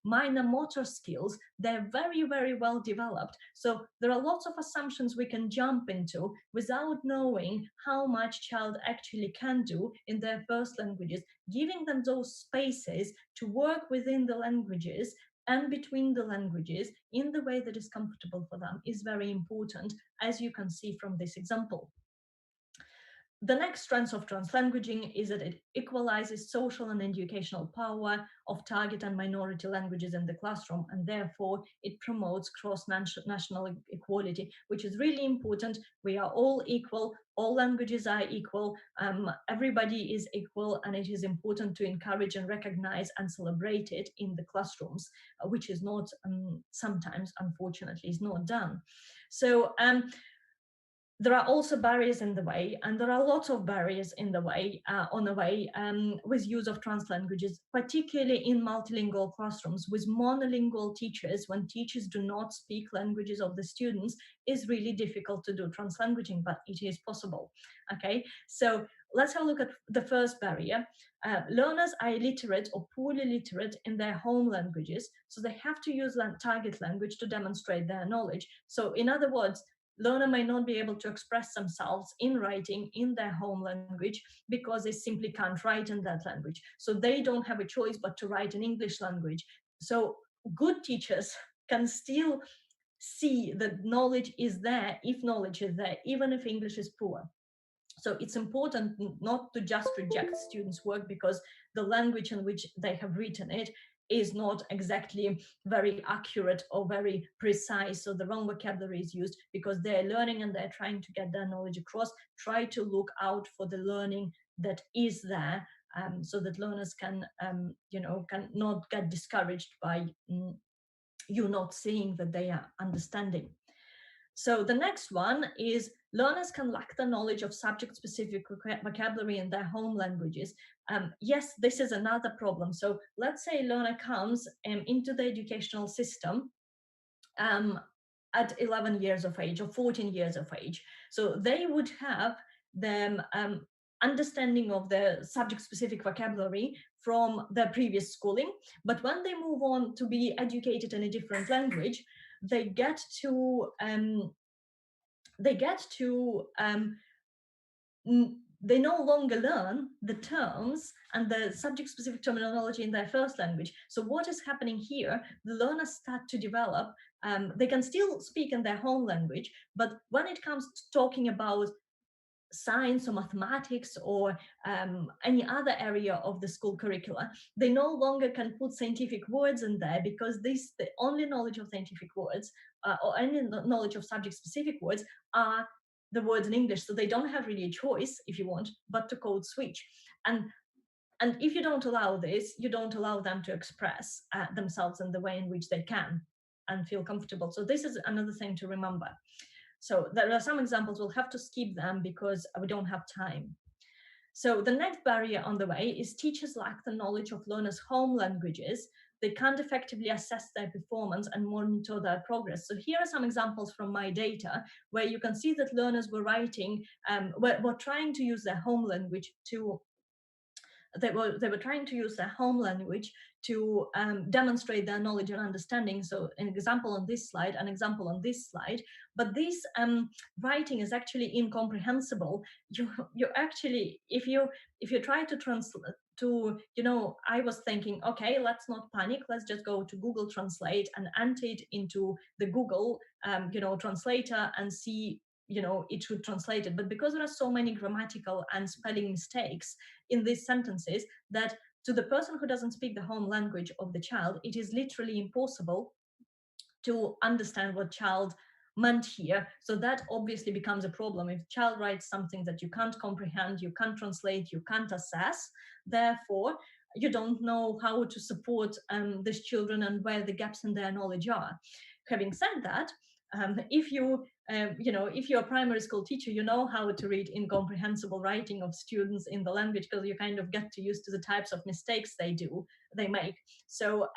minor motor skills. They're very, very well developed. So there are lots of assumptions we can jump into without knowing how much child actually can do in their first languages. Giving them those spaces to work within the languages and between the languages in the way that is comfortable for them is very important, as you can see from this example. The next strength of translanguaging is that it equalizes social and educational power of target and minority languages in the classroom, and therefore it promotes cross-national equality, which is really important. We are all equal, all languages are equal, everybody is equal, and it is important to encourage and recognize and celebrate it in the classrooms, which is not, sometimes, unfortunately, is not done. So there are also barriers in the way, and there are lots of barriers in the way, on the way, with use of trans languages, particularly in multilingual classrooms with monolingual teachers. When teachers do not speak languages of the students, is really difficult to do translanguaging, but it is possible. Okay, so let's have a look at the first barrier. Learners are illiterate or poorly literate in their home languages, so they have to use target language to demonstrate their knowledge. So in other words, learner may not be able to express themselves in writing in their home language because they simply can't write in that language. So they don't have a choice but to write in English language. So good teachers can still see that knowledge is there if knowledge is there, even if English is poor. So it's important not to just reject students' work because the language in which they have written it is not exactly very accurate or very precise, so the wrong vocabulary is used because they're learning and they're trying to get their knowledge across. Try to look out for the learning that is there, so that learners can, can not get discouraged by you not seeing that they are understanding. So the next one is learners can lack the knowledge of subject-specific vocabulary in their home languages. Yes, this is another problem. So let's say a learner comes into the educational system um, at 11 years of age or 14 years of age. So they would have the understanding of the subject-specific vocabulary from their previous schooling. But when they move on to be educated in a different language, they get to they no longer learn the terms and the subject-specific terminology in their first language. So what is happening here? The learners start to develop. They can still speak in their home language, but when it comes to talking about science or mathematics or any other area of the school curricula, they no longer can put scientific words in there because the only knowledge of scientific words or any knowledge of subject-specific words are the words in English. So they don't have really a choice, if you want, but to code switch. And if you don't allow this, you don't allow them to express themselves in the way in which they can and feel comfortable. So this is another thing to remember. So there are some examples, we'll have to skip them because we don't have time. So the next barrier on the way is teachers lack the knowledge of learners' home languages. They can't effectively assess their performance and monitor their progress. So here are some examples from my data where you can see that learners were writing, were trying to use their home language to they were trying to use their home language to demonstrate their knowledge and understanding. So an example on this slide, an example on this slide, but this writing is actually incomprehensible. You actually, if you try to translate to, I was thinking, okay, let's not panic, let's just go to Google Translate and enter it into the Google translator and see, it should translate it. But because there are so many grammatical and spelling mistakes in these sentences, that to the person who doesn't speak the home language of the child, it is literally impossible to understand what child meant here. So that obviously becomes a problem. If child writes something that you can't comprehend, you can't translate, you can't assess, therefore you don't know how to support these children and where the gaps in their knowledge are. Having said that, if if you're a primary school teacher, you know how to read incomprehensible writing of students in the language because you kind of get used to the types of mistakes they make. So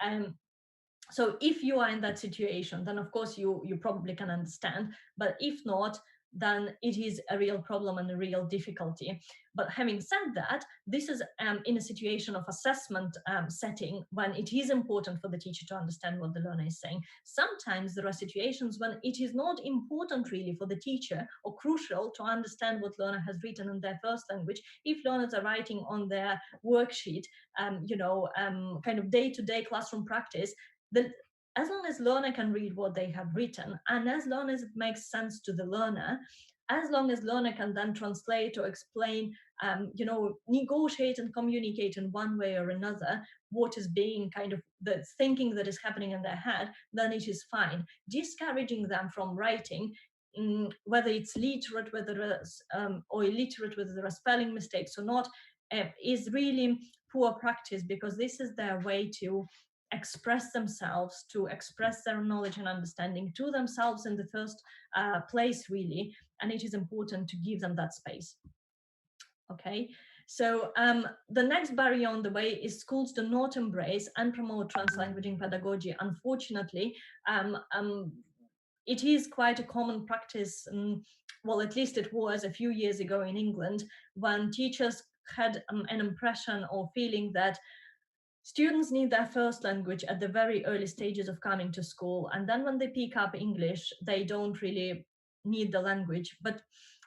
so if you are in that situation, then of course you probably can understand, but if not, then it is a real problem and a real difficulty. But having said that, this is in a situation of assessment setting when it is important for the teacher to understand what the learner is saying. Sometimes there are situations when it is not important really for the teacher or crucial to understand what learner has written in their first language. If learners are writing on their worksheet, kind of day-to-day classroom practice, as long as learner can read what they have written, and as long as it makes sense to the learner, as long as learner can then translate or explain, negotiate and communicate in one way or another what is being kind of the thinking that is happening in their head, then it is fine. Discouraging them from writing, whether it's literate, whether it's or illiterate, whether there are spelling mistakes or not, is really poor practice, because this is their way to express themselves, to express their knowledge and understanding to themselves in the first place, really, and it is important to give them that space. Okay, so the next barrier on the way is schools do not embrace and promote translanguaging pedagogy. Unfortunately, it is quite a common practice, well, at least it was a few years ago in England, when teachers had an impression or feeling that students need their first language at the very early stages of coming to school, and then when they pick up English, they don't really need the language. But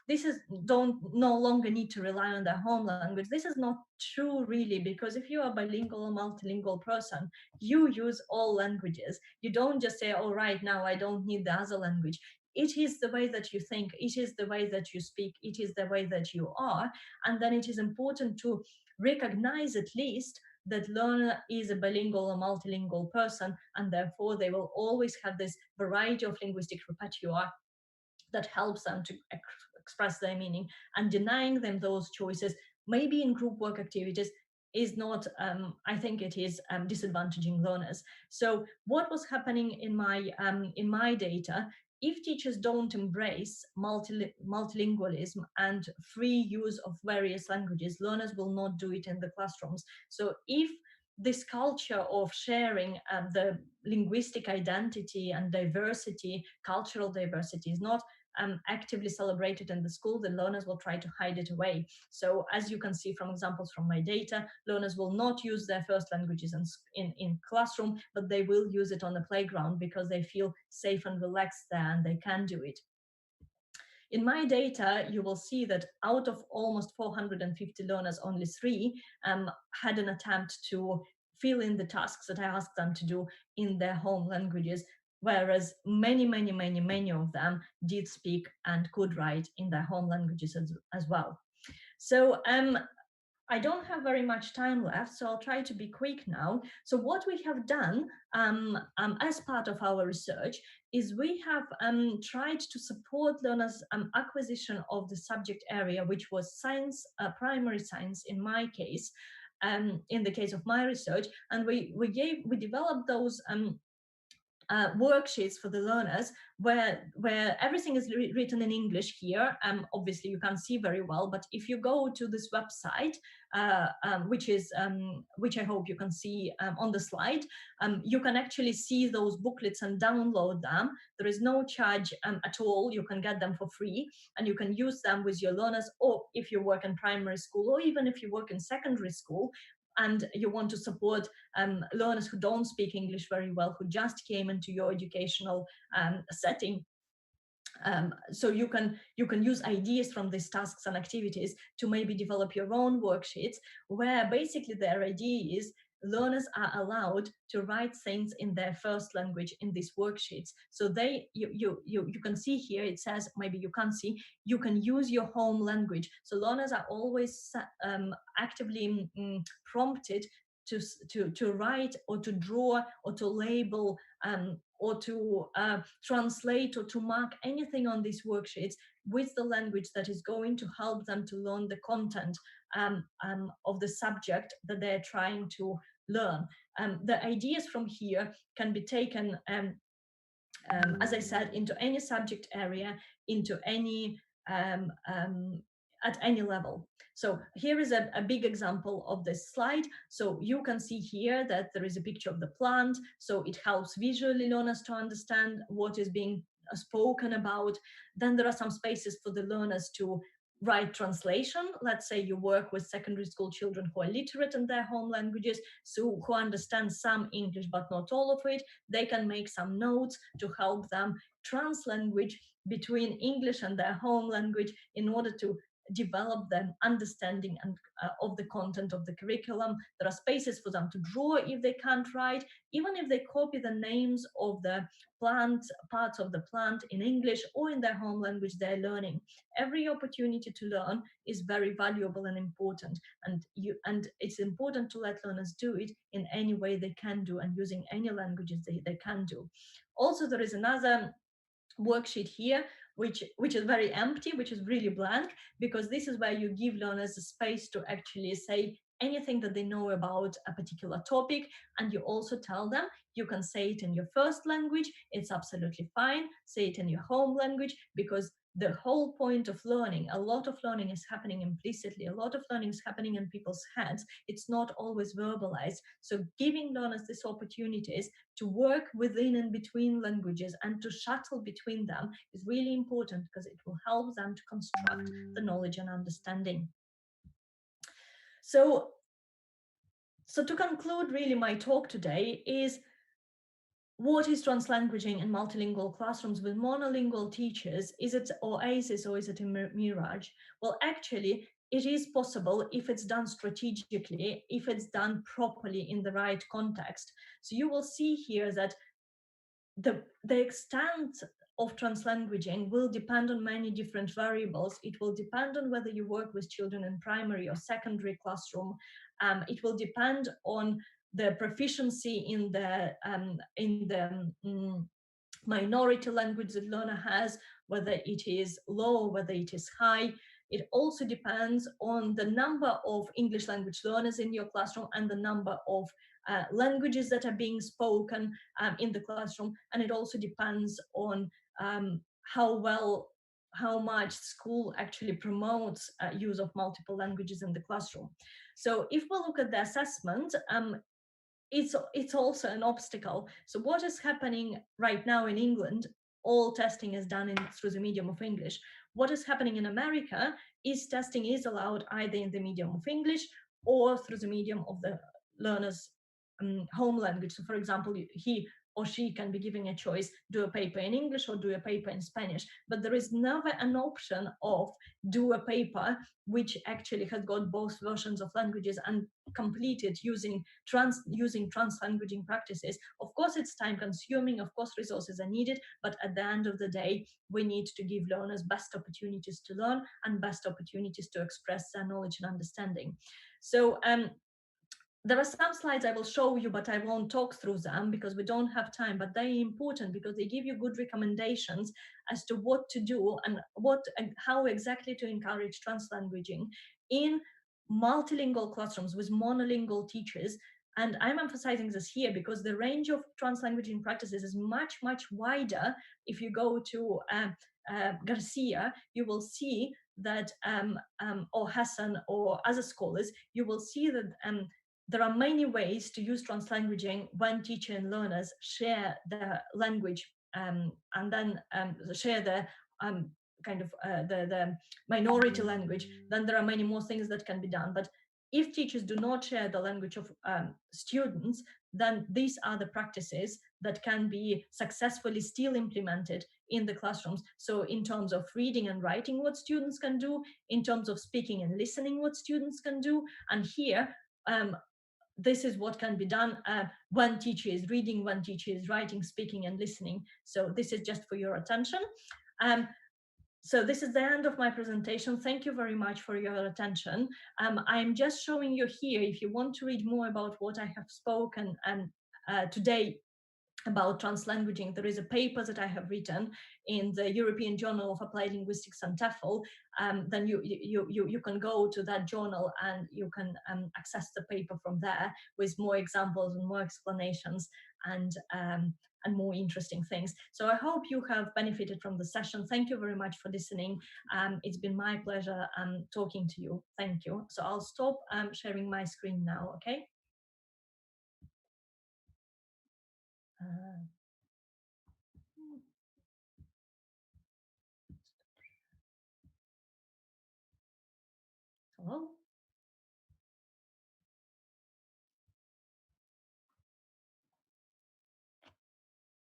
this is don't no longer need to rely on their home language. This is not true, really, because if you are a bilingual or multilingual person, you use all languages. You don't just say, oh, right now I don't need the other language. It is the way that you think, it is the way that you speak, it is the way that you are. And then it is important to recognize at least that learner is a bilingual or multilingual person, and therefore they will always have this variety of linguistic repertoire that helps them to express their meaning. And denying them those choices, maybe in group work activities, is not, I think it is disadvantaging learners. So what was happening in my data, if teachers don't embrace multilingualism and free use of various languages, learners will not do it in the classrooms. So if this culture of sharing the linguistic identity and diversity, cultural diversity, is not actively celebrated in the school, the learners will try to hide it away. So as you can see from examples from my data, learners will not use their first languages in classroom, but they will use it on the playground because they feel safe and relaxed there and they can do it. In my data, you will see that out of almost 450 learners, only 3 had an attempt to fill in the tasks that I asked them to do in their home languages, whereas many of them did speak and could write in their home languages as well. So I don't have very much time left, so I'll try to be quick now. So what we have done as part of our research is we have tried to support learners' acquisition of the subject area, which was science, primary science in my case, in the case of my research, and we developed those worksheets for the learners where everything is written in English here. Obviously you can't see very well, but if you go to this website, which I hope you can see on the slide, you can actually see those booklets and download them. There is no charge at all. You can get them for free and you can use them with your learners, or if you work in primary school, or even if you work in secondary school and you want to support learners who don't speak English very well, who just came into your educational setting. So you can use ideas from these tasks and activities to maybe develop your own worksheets, where basically their idea is learners are allowed to write things in their first language in these worksheets. So you can see here, it says, maybe you can't see, you can use your home language. So learners are always actively prompted to write or to draw or to label or to translate or to mark anything on these worksheets with the language that is going to help them to learn the content of the subject that they're trying to learn. The ideas from here can be taken, as I said, into any subject area, into any at any level. So here is a big example of this slide. So you can see here that there is a picture of the plant. So it helps visually learners to understand what is being spoken about. Then there are some spaces for the learners to write translation. Let's say you work with secondary school children who are literate in their home languages, so who understand some English but not all of it. They can make some notes to help them translanguage between English and their home language in order to develop them understanding and of the content of the curriculum. There are spaces for them to draw if they can't write, even if they copy the names of the plant, parts of the plant in English or in their home language they're learning. Every opportunity to learn is very valuable and important, and it's important to let learners do it in any way they can do and using any languages they can do. Also, there is another worksheet here which is very empty, which is really blank, because this is where you give learners a space to actually say anything that they know about a particular topic, and you also tell them you can say it in your first language, it's absolutely fine, say it in your home language, because the whole point of learning, a lot of learning is happening implicitly, a lot of learning is happening in people's heads. It's not always verbalized. So giving learners these opportunities to work within and between languages and to shuttle between them is really important, because it will help them to construct the knowledge and understanding. So to conclude really my talk today is, what is translanguaging in multilingual classrooms with monolingual teachers? Is it oasis or is it a mirage? Well, actually, it is possible if it's done strategically, if it's done properly in the right context. So you will see here that the extent of translanguaging will depend on many different variables. It will depend on whether you work with children in primary or secondary classroom. It will depend on the proficiency in the minority language that learner has, whether it is low, whether it is high. It also depends on the number of English language learners in your classroom and the number of languages that are being spoken in the classroom. And it also depends on how much school actually promotes use of multiple languages in the classroom. So if we look at the assessment, it's also an obstacle. So what is happening right now in England, all testing is done through the medium of English. What is happening in America is testing is allowed either in the medium of English or through the medium of the learner's home language. So for example, he or she can be given a choice, do a paper in English or do a paper in Spanish, but there is never an option of do a paper which actually has got both versions of languages and completed using translanguaging practices. Of course, it's time consuming, of course, resources are needed, but at the end of the day, we need to give learners best opportunities to learn and best opportunities to express their knowledge and understanding. So there are some slides I will show you, but I won't talk through them because we don't have time, but they're important because they give you good recommendations as to what to do and how exactly to encourage translanguaging in multilingual classrooms with monolingual teachers. And I'm emphasizing this here because the range of translanguaging practices is much, much wider. If you go to Garcia, you will see that, or Hassan or other scholars, you will see that there are many ways to use translanguaging when teacher and learners share the language and then share the the minority language. Then there are many more things that can be done. But if teachers do not share the language of students, then these are the practices that can be successfully still implemented in the classrooms. So in terms of reading and writing, what students can do, in terms of speaking and listening, what students can do. And here, this is what can be done when teacher is reading, when teacher is writing, speaking, and listening. So this is just for your attention. So this is the end of my presentation. Thank you very much for your attention. I'm just showing you here, if you want to read more about what I have spoken today about translanguaging, there is a paper that I have written in the European Journal of Applied Linguistics and TEFL. Then you can go to that journal and you can access the paper from there with more examples and more explanations and more interesting things. So I hope you have benefited from the session. Thank you very much for listening. It's been my pleasure talking to you. Thank you. So I'll stop sharing my screen now, okay? Hello?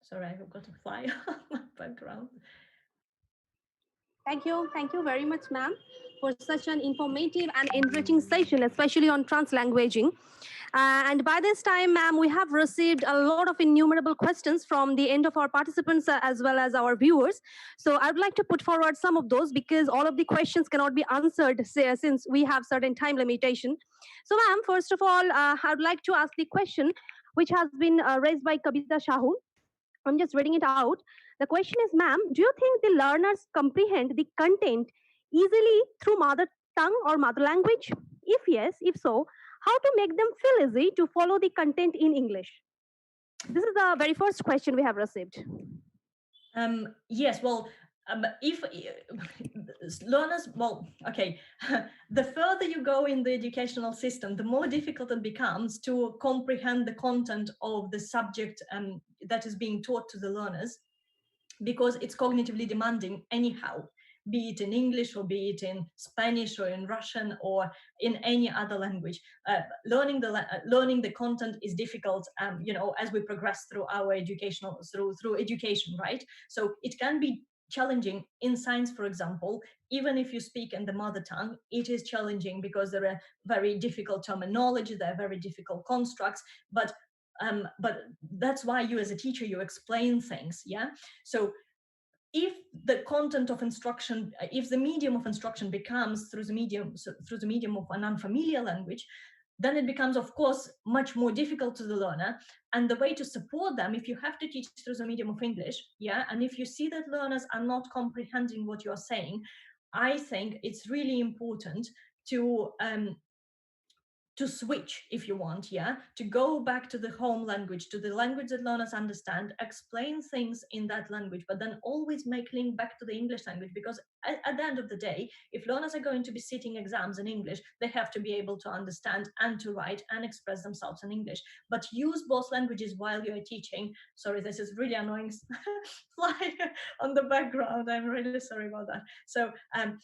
Sorry, I've got a fly on my background. Thank you very much, ma'am, for such an informative and enriching session, especially on translanguaging. And by this time, ma'am, we have received a lot of innumerable questions from the end of our participants as well as our viewers. So I would like to put forward some of those because all of the questions cannot be answered since we have certain time limitation. So ma'am, first of all, I would like to ask the question which has been raised by Kavita Shahu. I'm just reading it out. The question is, ma'am, do you think the learners comprehend the content easily through mother tongue or mother language? If yes, if so, how to make them feel easy to follow the content in English? This is the very first question we have received. Yes, well, if learners, well, okay, the further you go in the educational system, the more difficult it becomes to comprehend the content of the subject that is being taught to the learners, because it's cognitively demanding anyhow, be it in English or be it in Spanish or in Russian or in any other language. Learning the content is difficult, you know, as we progress through our educational through education, right? So it can be challenging in science, for example. Even if you speak in the mother tongue, it is challenging because there are very difficult terminology, there are very difficult constructs, but that's why you as a teacher, you explain things, yeah? So if the content of instruction, if the medium of instruction becomes through the medium of an unfamiliar language, then it becomes, of course, much more difficult to the learner. And the way to support them, if you have to teach through the medium of English, yeah, and if you see that learners are not comprehending what you're saying, I think it's really important to switch, if you want, yeah, to go back to the home language, to the language that learners understand, explain things in that language, but then always make link back to the English language, because at the end of the day, if learners are going to be sitting exams in English, they have to be able to understand and to write and express themselves in English. But use both languages while you're teaching. Sorry, this is really annoying fly on the background. I'm really sorry about that. So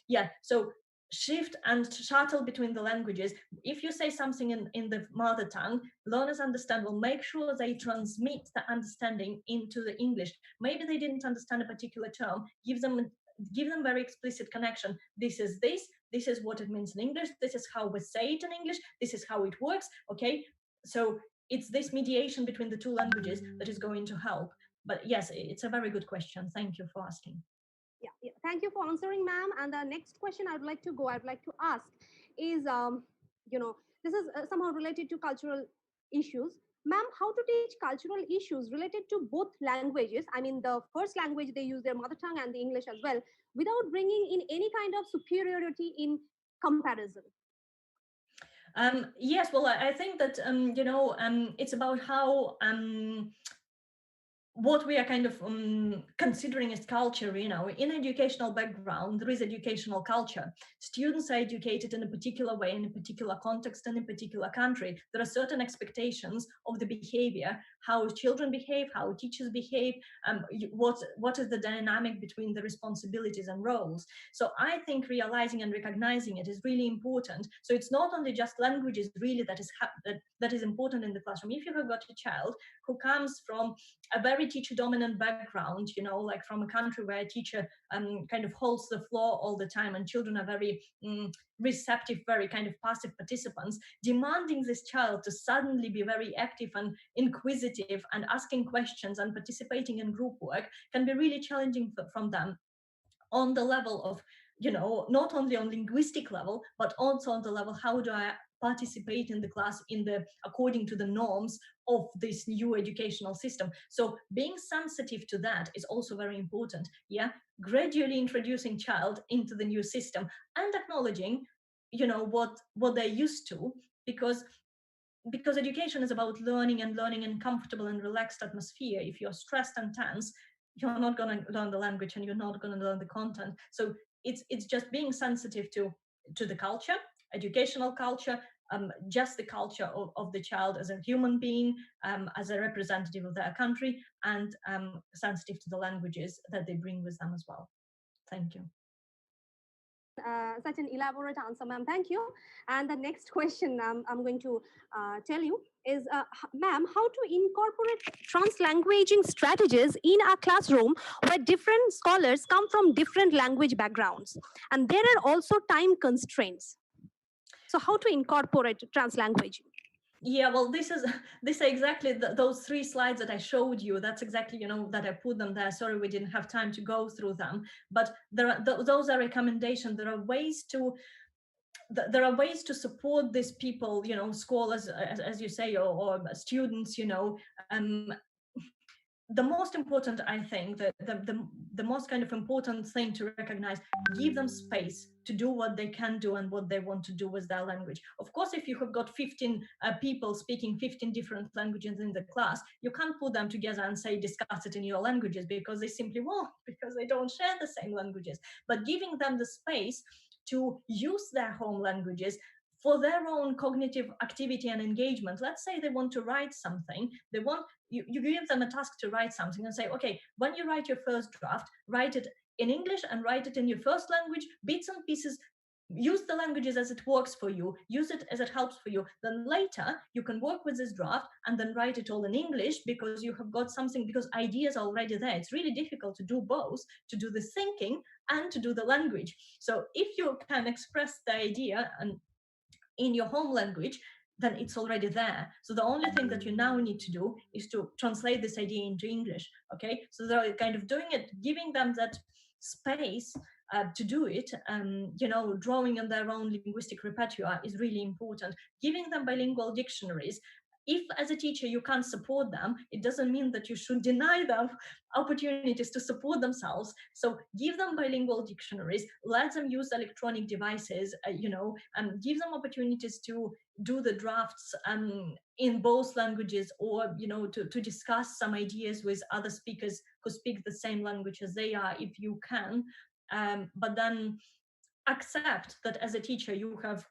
yeah, so shift and shuttle between the languages. If you say something in the mother tongue, learners understand, well, make sure they transmit the understanding into the English. Maybe they didn't understand a particular term, give them very explicit connection. This is what it means in English, this is how we say it in English, this is how it works, okay? So it's this mediation between the two languages that is going to help. But yes, it's a very good question. Thank you for asking. Yeah. Thank you for answering, ma'am. And the next question I'd like to ask is, this is somehow related to cultural issues. Ma'am, how to teach cultural issues related to both languages? I mean, the first language they use their mother tongue and the English as well, without bringing in any kind of superiority in comparison. Yes, well, I think that it's about how what we are kind of considering as culture. You know, in educational background, there is educational culture. Students are educated in a particular way, in a particular context, in a particular country. There are certain expectations of the behavior, how children behave, how teachers behave, what is the dynamic between the responsibilities and roles. So I think realizing and recognizing it is really important. So it's not only just languages really that is important in the classroom. If you have got a child who comes from a very teacher dominant background, you know, like from a country where a teacher kind of holds the floor all the time and children are very receptive, very kind of passive participants, demanding this child to suddenly be very active and inquisitive and asking questions and participating in group work can be really challenging from them on the level of, you know, not only on linguistic level, but also on the level, how do I participate in the class according to the norms of this new educational system. So being sensitive to that is also very important. Yeah, gradually introducing child into the new system and acknowledging, you know, what they're used to, because education is about learning in comfortable and relaxed atmosphere. If you're stressed and tense, you're not going to learn the language and you're not going to learn the content. So it's just being sensitive to the culture, educational culture, just the culture of the child as a human being, as a representative of their country, and sensitive to the languages that they bring with them as well. Thank you. Such an elaborate answer, ma'am. Thank you. And the next question I'm going to tell you is, ma'am, how to incorporate translanguaging strategies in a classroom where different scholars come from different language backgrounds, and there are also time constraints. So how to incorporate translanguaging? Yeah, well, these are exactly those 3 slides that I showed you. That's exactly, you know, that I put them there. Sorry, we didn't have time to go through them, but those are recommendations. There are ways to support these people, you know, scholars, as you say, or students, you know. the most important, I think, the most kind of important thing to recognize, give them space to do what they can do and what they want to do with their language. Of course, if you have got 15 people speaking 15 different languages in the class, you can't put them together and say, discuss it in your languages, because they simply won't, because they don't share the same languages. But giving them the space to use their home languages for their own cognitive activity and engagement. Let's say they want to write something, you give them a task to write something and say, okay, when you write your first draft, write it in English and write it in your first language, bits and pieces. Use the languages as it works for you, use it as it helps for you. Then later you can work with this draft and then write it all in English, because you have got something, because ideas are already there. It's really difficult to do both, to do the thinking and to do the language. So if you can express the idea and in your home language, then it's already there. So the only thing that you now need to do is to translate this idea into English. Okay, so they're kind of doing it, giving them that space to do it. Drawing on their own linguistic repertoire is really important. Giving them bilingual dictionaries. If as a teacher you can't support them, it doesn't mean that you should deny them opportunities to support themselves. So give them bilingual dictionaries, let them use electronic devices, and give them opportunities to do the drafts in both languages, or to discuss some ideas with other speakers who speak the same language as they are, if you can. But then accept that as a teacher you have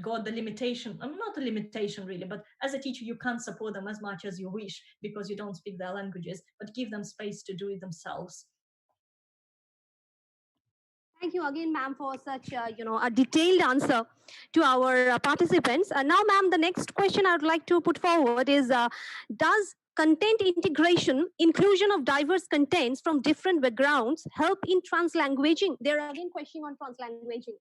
got the limitation, not a limitation really, but as a teacher you can't support them as much as you wish because you don't speak their languages, but give them space to do it themselves. Thank you again, ma'am, for such a detailed answer to our participants. Now, ma'am, the next question I would like to put forward is, does content integration, inclusion of diverse contents from different backgrounds help in translanguaging? There are again questions on translanguaging.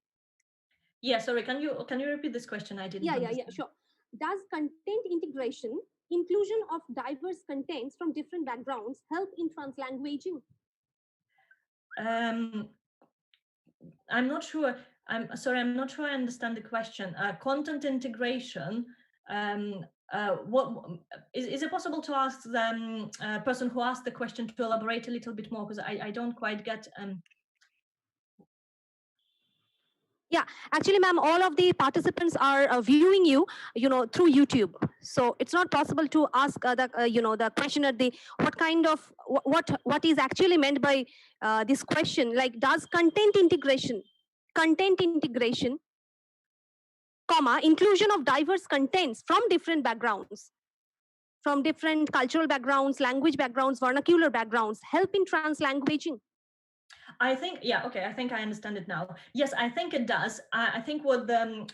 Yeah, sorry, can you repeat this question? I didn't understand. Yeah, sure. Does content integration, inclusion of diverse contents from different backgrounds help in translanguaging? I'm not sure. I'm sorry, I'm not sure I understand the question. Content integration. What is it possible to ask the person who asked the question to elaborate a little bit more, because I don't quite get. Yeah, actually, ma'am, all of the participants are viewing you, through YouTube. So it's not possible to ask the question at the what kind of what is actually meant by this question. Like, does content integration, comma, inclusion of diverse contents from different backgrounds, from different cultural backgrounds, language backgrounds, vernacular backgrounds, help in translanguaging? I think, yeah, okay, I think I understand it now. Yes, I think it does. I think what the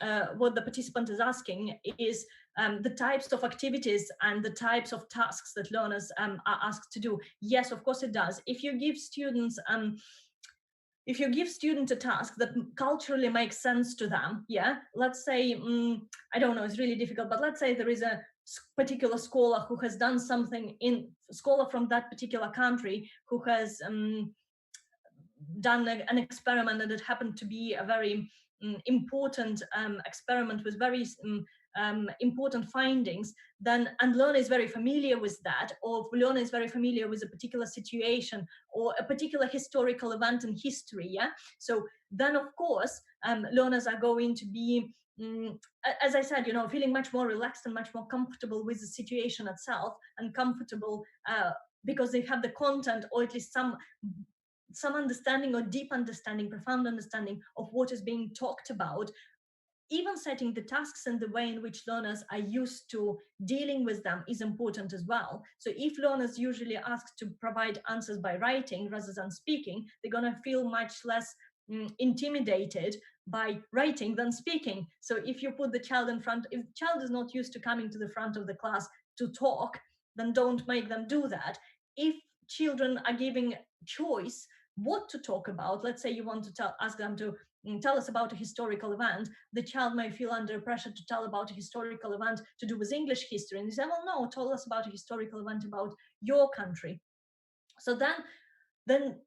participant is asking is the types of activities and the types of tasks that learners are asked to do. Yes, of course it does. If you give students a task that culturally makes sense to them, yeah, let's say, I don't know, it's really difficult, but let's say there is a particular scholar who has done something scholar from that particular country who has done an experiment, and it happened to be a very important experiment with very important findings, and learner is very familiar with that, or learner is very familiar with a particular situation or a particular historical event in history, yeah. So then of course learners are going to be as I said, feeling much more relaxed and much more comfortable with the situation itself, and comfortable because they have the content, or at least some understanding, or deep understanding, profound understanding of what is being talked about. Even setting the tasks and the way in which learners are used to dealing with them is important as well. So if learners usually asked to provide answers by writing rather than speaking, they're going to feel much less intimidated by writing than speaking. So if you put the child in front, if the child is not used to coming to the front of the class to talk, then don't make them do that. If children are giving choice what to talk about, let's say you want to ask them to tell us about a historical event, the child may feel under pressure to tell about a historical event to do with English history, and they say, well, no, tell us about a historical event about your country. So then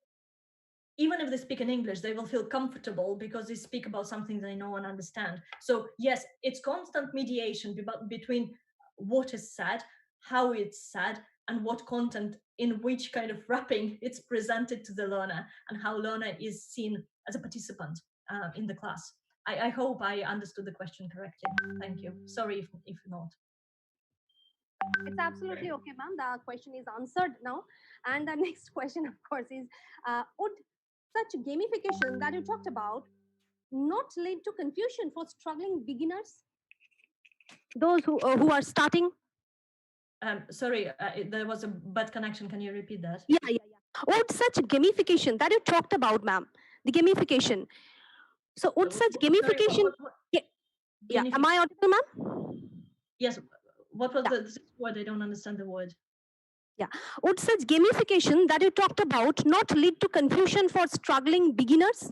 even if they speak in English, they will feel comfortable because they speak about something they know and understand. So yes, it's constant mediation between what is said, how it's said, and what content in which kind of wrapping it's presented to the learner, and how learner is seen as a participant in the class. I hope I understood the question correctly. Thank you. Sorry if not. It's absolutely okay, ma'am. The question is answered now. And the next question, of course, is would such gamification that you talked about not lead to confusion for struggling beginners? Those who are starting? Sorry, there was a bad connection. Can you repeat that? Yeah. Would such gamification that you talked about, ma'am, the gamification. So would such gamification... Sorry, yeah, am I audible, ma'am? Yes. What was the word? I don't understand the word. Yeah. Would such gamification that you talked about not lead to confusion for struggling beginners?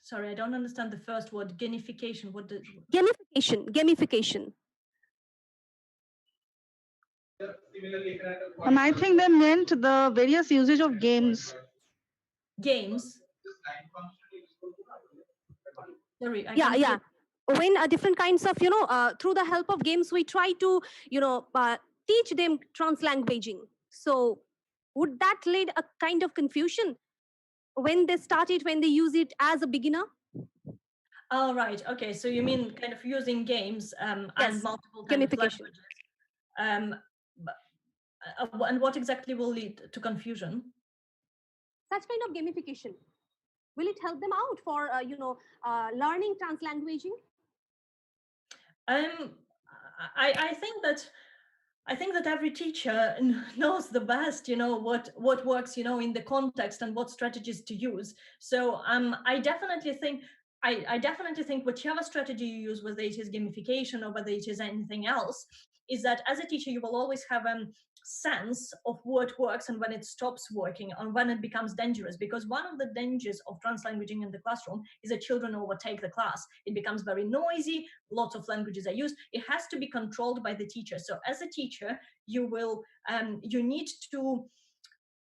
Sorry, I don't understand the first word. Gamification. What the... Gamification. I think they meant the various usage of games. Games. Sorry. Yeah. When different kinds of, through the help of games, we try to, teach them translanguaging. So would that lead a kind of confusion when they start it, when they use it as a beginner? Oh, right. Okay. So you mean kind of using games yes, and multiple kind of gamification. languages. And what exactly will lead to confusion? Such kind of gamification. Will it help them out for, learning translanguaging? I think that every teacher knows the best, what works, in the context and what strategies to use. So I definitely think whichever strategy you use, whether it is gamification or whether it is anything else, is that as a teacher you will always have a sense of what works and when it stops working and when it becomes dangerous. Because one of the dangers of translanguaging in the classroom is that children overtake the class. It becomes very noisy, lots of languages are used. It has to be controlled by the teacher. So as a teacher, you need to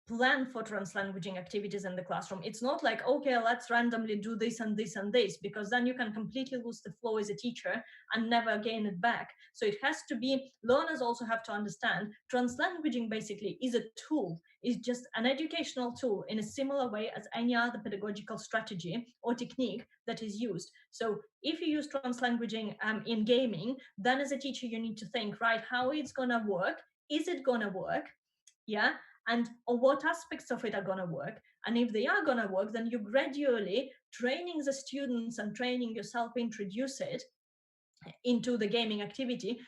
plan for translanguaging activities in the classroom. It's not like, okay, let's randomly do this and this and this, because then you can completely lose the flow as a teacher and never gain it back. So it has to be, learners also have to understand translanguaging basically is a tool, is just an educational tool in a similar way as any other pedagogical strategy or technique that is used. So if you use translanguaging in gaming, then as a teacher you need to think, right, how it's gonna work, is it gonna work, yeah, and what aspects of it are going to work. And if they are going to work, then you gradually training the students and training yourself introduce it into the gaming activity,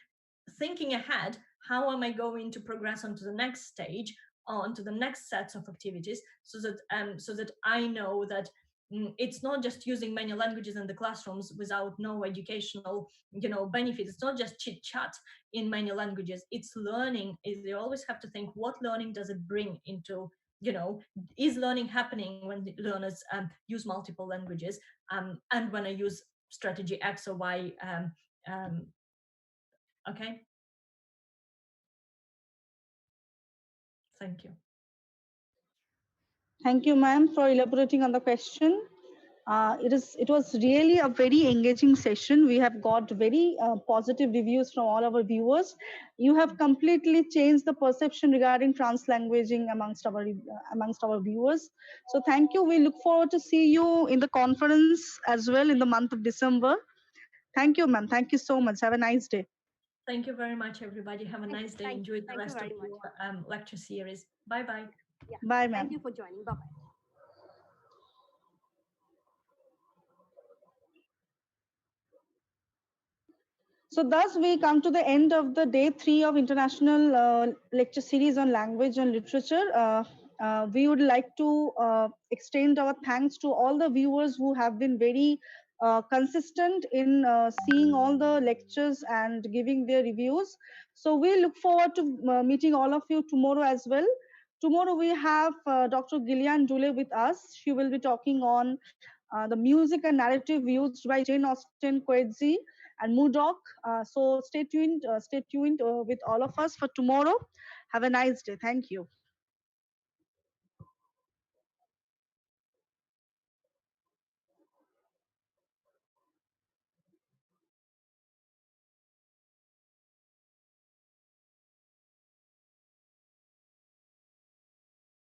thinking ahead, how am I going to progress onto the next stage, onto the next sets of activities, so that I know that it's not just using many languages in the classrooms without no educational, benefits. It's not just chit chat in many languages. It's learning. Is you always have to think, what learning does it bring into, is learning happening when the learners use multiple languages, and when I use strategy X or Y. Okay. Thank you. Thank you, ma'am, for elaborating on the question. It was really a very engaging session. We have got very positive reviews from all our viewers. You have completely changed the perception regarding translanguaging amongst our viewers. So thank you. We look forward to see you in the conference as well in the month of December. Thank you, ma'am. Thank you so much. Have a nice day. Thank you very much, everybody. Have a nice day. Enjoy the rest of your lecture series. Bye-bye. Yeah. Bye, ma'am. Thank you for joining. Bye-bye. So thus we come to the end of the day 3 of international lecture series on language and literature. We would like to extend our thanks to all the viewers who have been very consistent in seeing all the lectures and giving their reviews. So we look forward to meeting all of you tomorrow as well. Tomorrow we have Dr. Gillian Dule with us. She will be talking on the music and narrative used by Jane Austen Coetzee and Murdoch. So stay tuned with all of us for tomorrow. Have a nice day. Thank you.